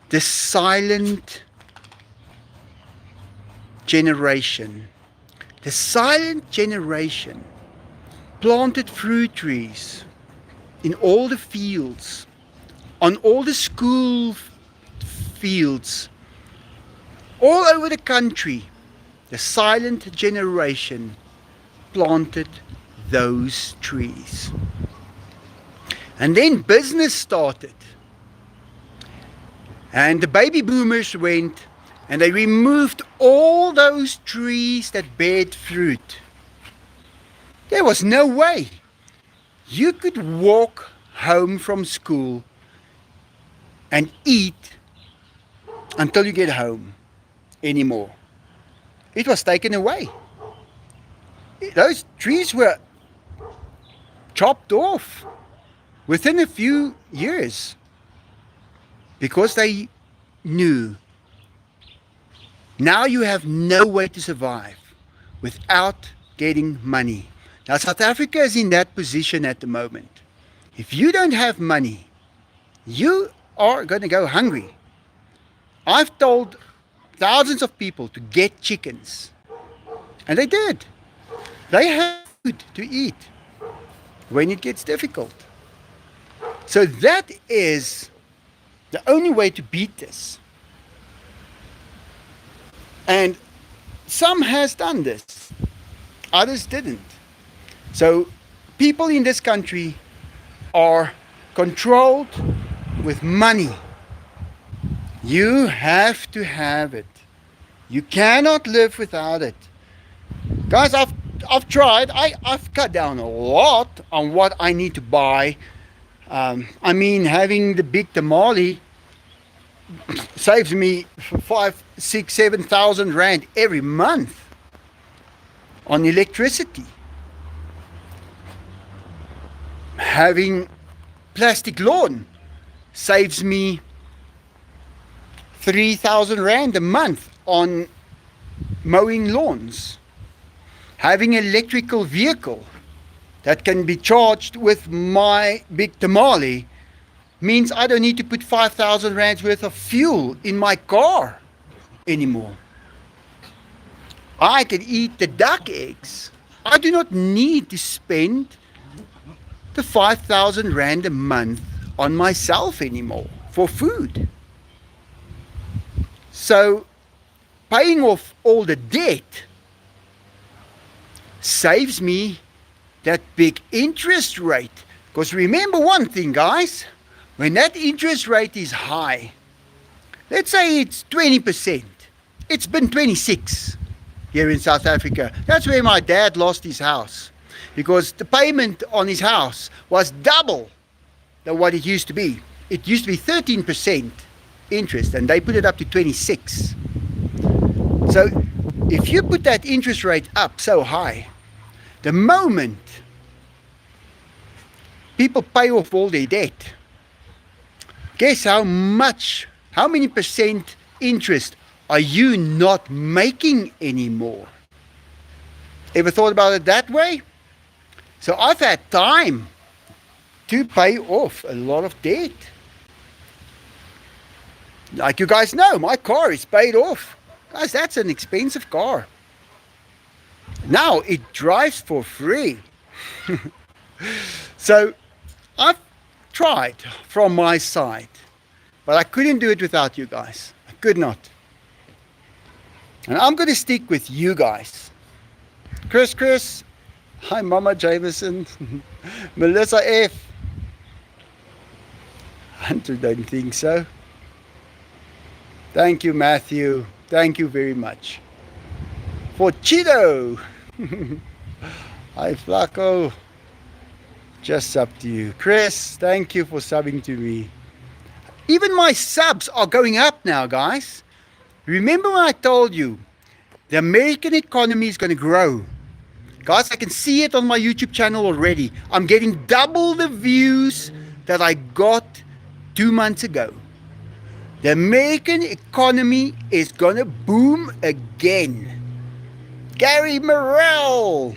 The silent generation. The silent generation planted fruit trees in all the fields, on all the school fields, all over the country. The silent generation planted those trees. And then business started. And the baby boomers went and they removed all those trees that bared fruit. There was no way you could walk home from school and eat until you get home anymore. It was taken away. Those trees were chopped off within a few years because they knew now you have no way to survive without getting money. Now South Africa is in that position at the moment. If you don't have money, you are going to go hungry. I've told thousands of people to get chickens, and they did. They have food to eat when it gets difficult. So that is the only way to beat this. And some has done this, others didn't. So people in this country are controlled with money. You have to have it. You cannot live without it. Guys, I've tried. I've cut down a lot on what I need to buy. I mean, having the big tamale saves me 5, 6, 7,000 rand every month on electricity. Having plastic lawn saves me 3,000 rand a month on mowing lawns. Having an electrical vehicle that can be charged with my big tamale means I don't need to put 5,000 rands worth of fuel in my car anymore. I can eat the duck eggs. I do not need to spend the 5,000 rand a month on myself anymore for food. So paying off all the debt saves me that big interest rate. Because remember one thing, guys, when that interest rate is high, let's say it's 20%, it's been 26 here in South Africa. That's where my dad lost his house, because the payment on his house was double than what it used to be. It used to be 13% interest, and they put it up to 26. So if you put that interest rate up so high, the moment people pay off all their debt, guess how many percent interest are you not making anymore? Ever thought about it that way? So I've had time to pay off a lot of debt. Like you guys know, my car is paid off. Guys, that's an expensive car. Now it drives for free. So I've tried from my side, but I couldn't do it without you guys. I could not. And I'm going to stick with you guys. Chris, hi Mama Jamison, Melissa F. Hunter don't think so. Thank you, Matthew. Thank you very much. For Cheeto. Hi Flaco. Just up to you. Chris, thank you for subbing to me. Even my subs are going up now, guys. Remember when I told you the American economy is going to grow? Guys, I can see it on my YouTube channel already. I'm getting double the views that I got 2 months ago. The American economy is going to boom again. Gary Morrell.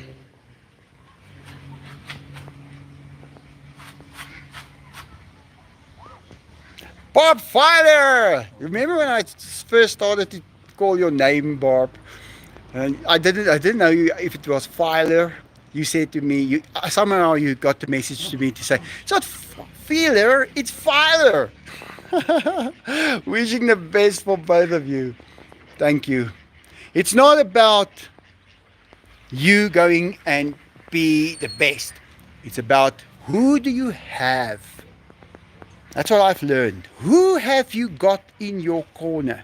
Bob Filer. Remember when I first started to call your name Bob? And I didn't know if it was Filer. You said to me, somehow you got the message to me to say, it's not Filer, it's Filer. Wishing the best for both of you. Thank you. It's not about you going and be the best. It's about who do you have. That's what I've learned. Who have you got in your corner?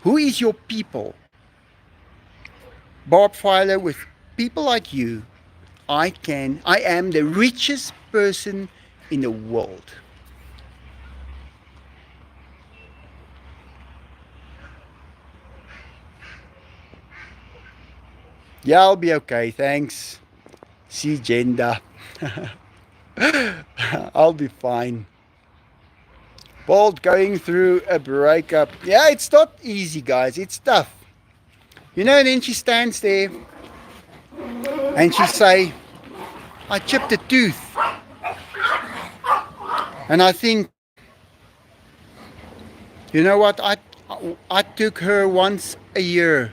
Who is your people? Bob Filer, with people like you, I am the richest person in the world. Yeah, I'll be okay, thanks. See gender. I'll be fine. Bolt going through a breakup. Yeah, it's not easy, guys. It's tough. You know, and then she stands there and she say, I chipped a tooth. And I think, you know what? I took her once a year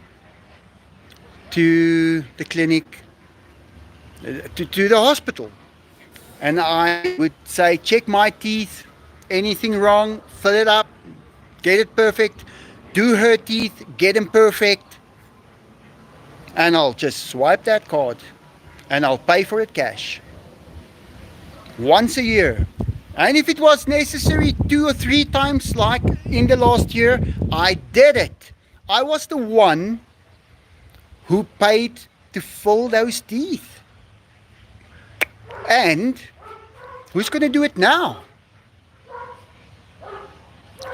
to the clinic, to the hospital. And I would say, check my teeth. Anything wrong, fill it up, get it perfect. Do her teeth, get them perfect. And I'll just swipe that card and I'll pay for it cash. Once a year. And if it was necessary 2 or 3 times, like in the last year, I did it. I was the one who paid to fill those teeth. And who's going to do it now?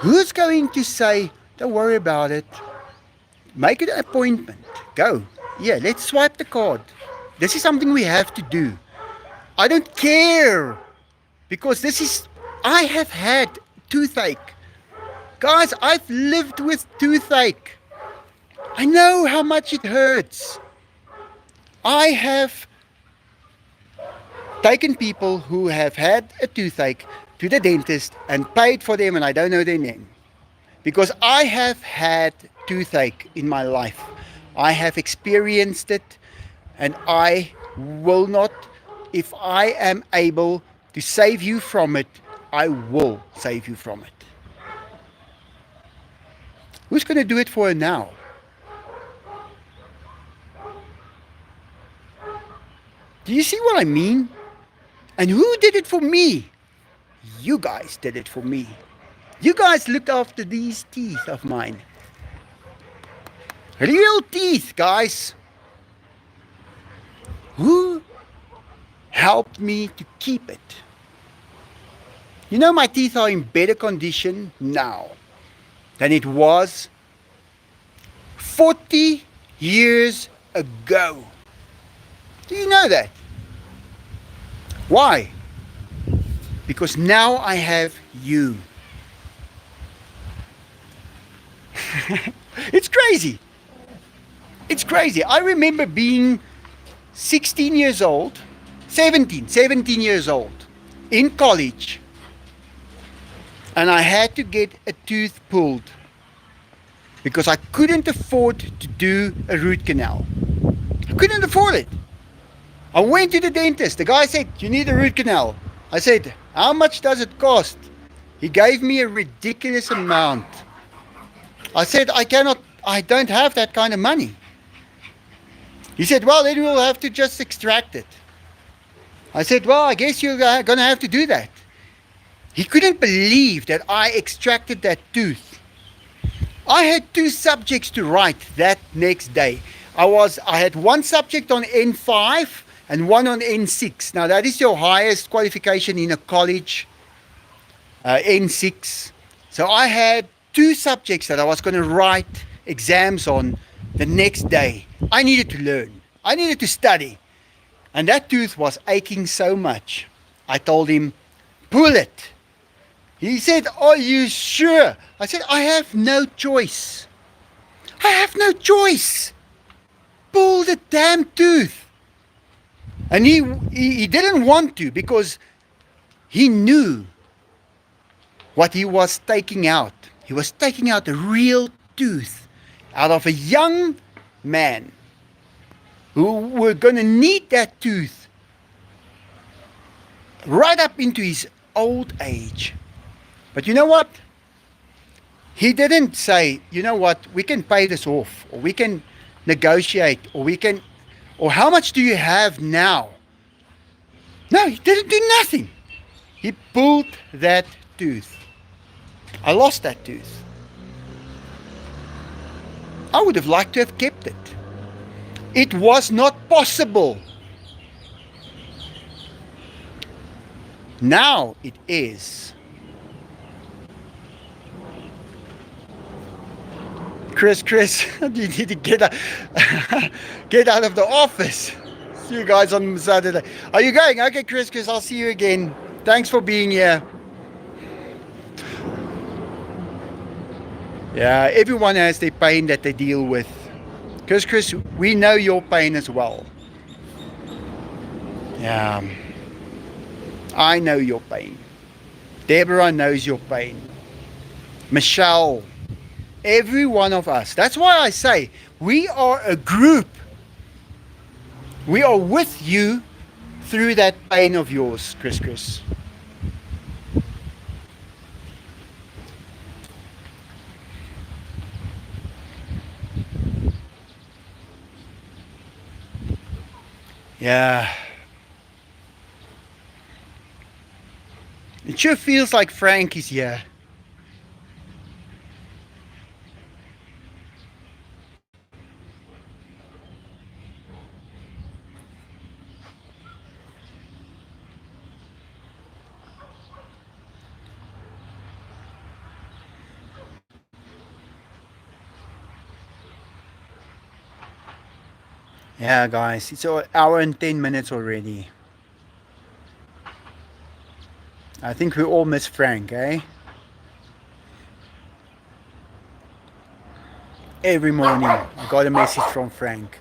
Who's going to say, don't worry about it, make an appointment, go. Yeah, let's swipe the card. This is something we have to do. I don't care, because I have had toothache. Guys, I've lived with toothache. I know how much it hurts. I have taken people who have had a toothache to the dentist and paid for them, and I don't know their name. Because I have had toothache in my life. I have experienced it, and I will not, if I am able to save you from it, I will save you from it. Who's going to do it for her now? Do you see what I mean? And who did it for me? You guys did it for me. You guys looked after these teeth of mine. Real teeth, guys. Who helped me to keep it? You know, my teeth are in better condition now than it was 40 years ago. Do you know that? Why? Because now I have you. It's crazy. It's crazy. I remember being 16 years old, 17 years old, in college, and I had to get a tooth pulled because I couldn't afford to do a root canal. I couldn't afford it. I went to the dentist. The guy said, you need a root canal. I said, how much does it cost? He gave me a ridiculous amount. I said, I don't have that kind of money. He said, well, then we'll have to just extract it. I said, well, I guess you're going to have to do that. He couldn't believe that I extracted that tooth. I had 2 subjects to write that next day. I had 1 subject on N5 and 1 on N6. Now that is your highest qualification in a college, N6. So I had 2 subjects that I was going to write exams on the next day. I needed to learn. I needed to study. And that tooth was aching so much. I told him, pull it. He said, are you sure? I said, I have no choice. I have no choice. Pull the damn tooth. And he didn't want to, because he knew what he was taking out. He was taking out a real tooth out of a young man who were going to need that tooth right up into his old age. But you know what? He didn't say, you know what, we can pay this off, or we can negotiate, or how much do you have now? No, he didn't do nothing. He pulled that tooth. I lost that tooth. I would have liked to have kept it. It was not possible. Now it is. Chris, you need to get out of the office. See you guys on Saturday. Are you going? Okay, Chris, I'll see you again. Thanks for being here. Yeah, everyone has their pain that they deal with. Chris, we know your pain as well. Yeah, I know your pain. Deborah knows your pain. Michelle, every one of us. That's why I say we are a group. We are with you through that pain of yours, Chris. Yeah. It sure feels like Frank is here. Yeah, guys, it's an hour and 10 minutes already. I think we all miss Frank, eh? Every morning, I got a message from Frank.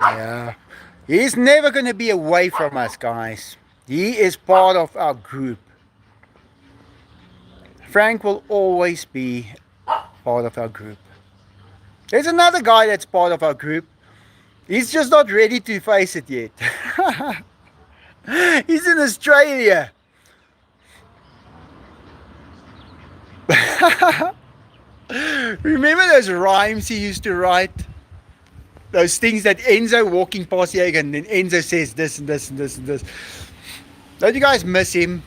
Yeah. He's never going to be away from us, guys. He is part of our group. Frank will always be part of our group. There's another guy that's part of our group. He's just not ready to face it yet. He's in Australia. Remember those rhymes he used to write? Those things that Enzo walking past here and then Enzo says this and this and this and this. Don't you guys miss him?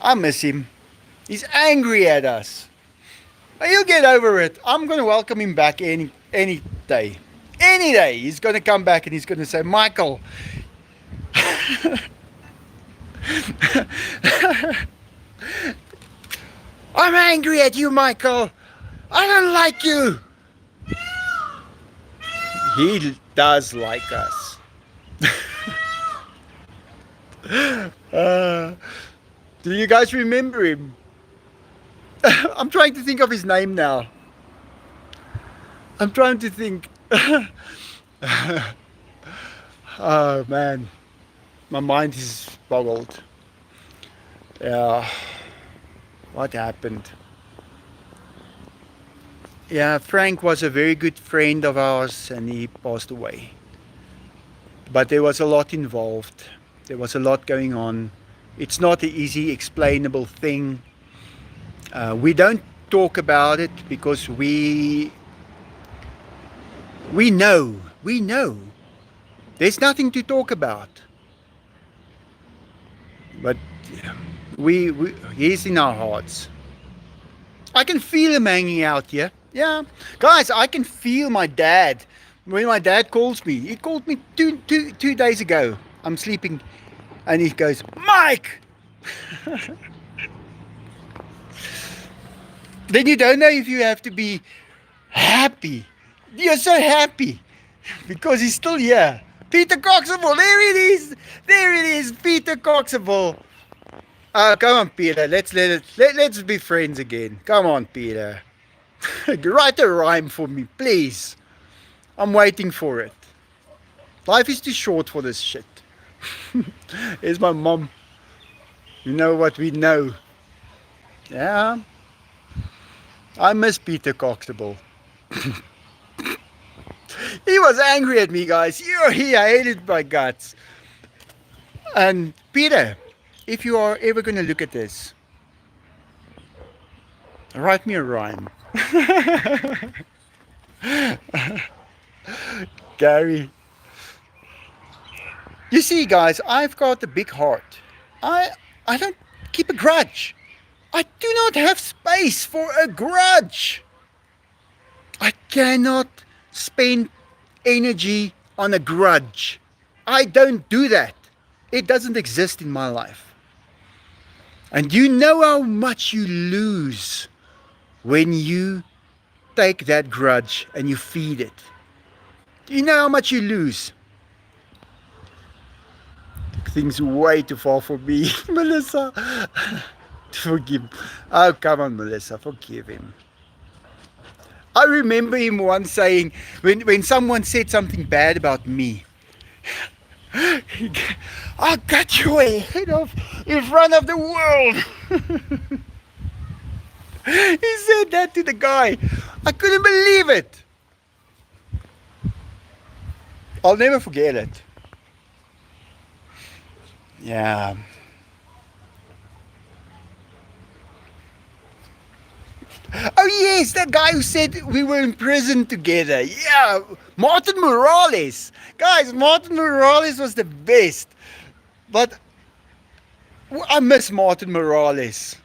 I miss him. He's angry at us. But he'll get over it. I'm going to welcome him back any day. Any day. He's going to come back and he's going to say, Michael. I'm angry at you, Michael. I don't like you. He does like us. Do you guys remember him? I'm trying to think of his name now. I'm trying to think. Oh man, my mind is boggled. Yeah, what happened? Yeah, Frank was a very good friend of ours and he passed away. But there was a lot involved. There was a lot going on. It's not an easy explainable thing. We don't talk about it because we know. There's nothing to talk about. But he's in our hearts. I can feel him hanging out here. Yeah, guys, I can feel my dad. When my dad calls me, he called me two days ago. I'm sleeping, and he goes, Mike. Then you don't know if you have to be happy. You're so happy because he's still here. Peter Coxable, there it is. There it is, Peter Coxable. Come on, Peter. Let's be friends again. Come on, Peter. Write a rhyme for me, please. I'm waiting for it. Life is too short for this shit. Here's my mom. You know what we know. Yeah. I miss Peter Coxable. He was angry at me, guys. He hated my guts. And Peter, if you are ever going to look at this, write me a rhyme. Gary. You see, guys, I've got a big heart. I don't keep a grudge. I do not have space for a grudge. I cannot spend energy on a grudge. I don't do that. It doesn't exist in my life. And you know how much you lose when you take that grudge and you feed it. You know how much you lose. Things way too far for me, Melissa. Forgive. Oh, come on, Melissa, forgive him. I remember him once saying, when someone said something bad about me, I'll cut your head off in front of the world. He said that to the guy. I couldn't believe it. I'll never forget it. Yeah. Oh yes, that guy who said we were in prison together. Yeah, Martin Morales. Guys, Martin Morales was the best. But I miss Martin Morales.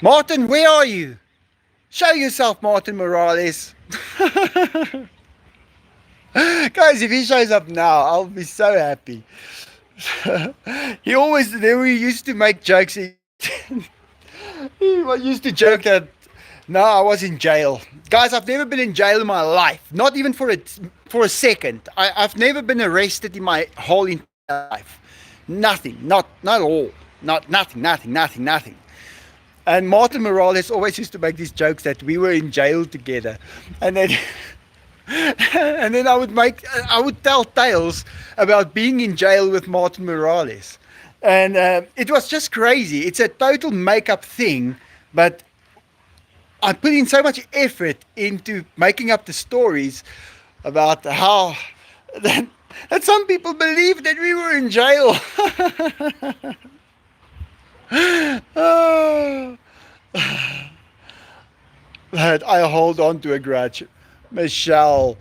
Martin, where are you? Show yourself, Martin Morales. Guys, if he shows up now, I'll be so happy. He always, then we used to make jokes. He used to joke that no, I was in jail. Guys, I've never been in jail in my life. Not even for a second. I've never been arrested in my whole entire life. Nothing. Not at all. Nothing. And Martin Morales always used to make these jokes that we were in jail together. And then and then I would tell tales about being in jail with Martin Morales. And it was just crazy. It's a total make-up thing, but I put in so much effort into making up the stories about how that some people believe that we were in jail. Oh. But I hold on to a grudge. Michelle,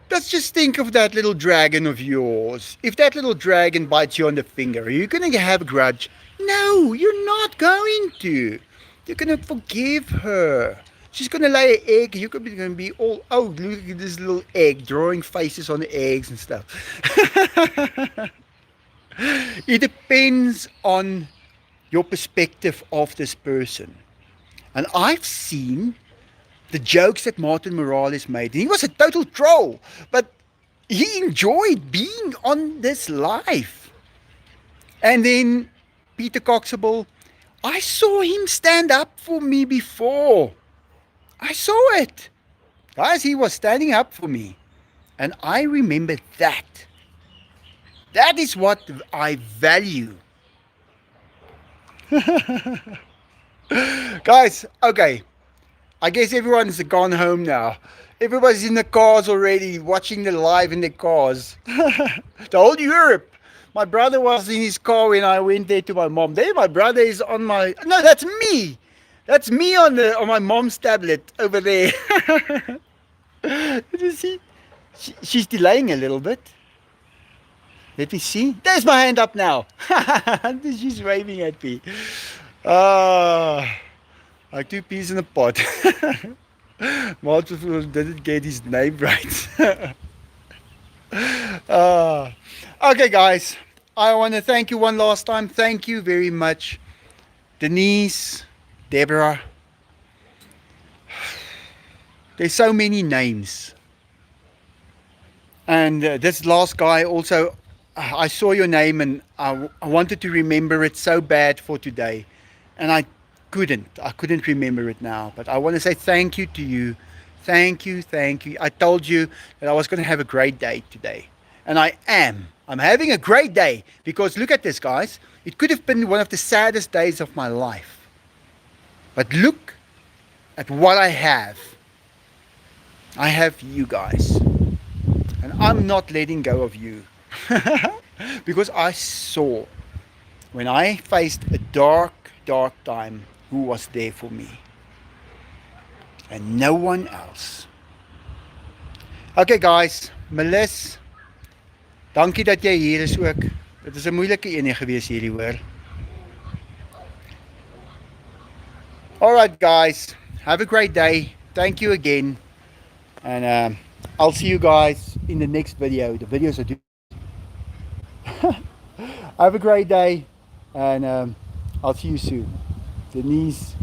let's just think of that little dragon of yours. If that little dragon bites you on the finger, are you going to have a grudge? No, you're not going to. You're going to forgive her. She's going to lay an egg. You're going to be all, oh, look at this little egg, drawing faces on the eggs and stuff. It depends on your perspective of this person. And I've seen the jokes that Martin Morales made. He was a total troll, but he enjoyed being on this life. And then Peter Coxable, I saw him stand up for me before. I saw it. Guys, he was standing up for me. And I remember that. That is what I value. Guys, okay. I guess everyone's gone home now. Everybody's in the cars already, watching the live in the cars. The whole Europe. My brother was in his car when I went there to my mom. There, my brother is on my. No, that's me. That's me on my mom's tablet over there. Did you see? She's delaying a little bit. Let me see. There's my hand up now. She's waving at me. Like two peas in a pod. Martin didn't get his name right. Okay, guys. I want to thank you one last time. Thank you very much, Denise, Deborah. There's so many names. And this last guy also, I saw your name and I wanted to remember it so bad for today. And I couldn't remember it now. But I want to say thank you to you. Thank you. I told you that I was going to have a great day today. And I am. I'm having a great day. Because look at this, guys. It could have been one of the saddest days of my life. But look at what I have. I have you guys. And I'm not letting go of you. Because I saw when I faced a dark time who was there for me. And no one else. Okay guys, Melis, dankie dat jy hier is ook. Dit is 'n moeilike een gewees hierdie hoor. Alright guys, have a great day. Thank you again. And I'll see you guys in the next video. The videos are due. Have a great day. And I'll see you soon. Denise.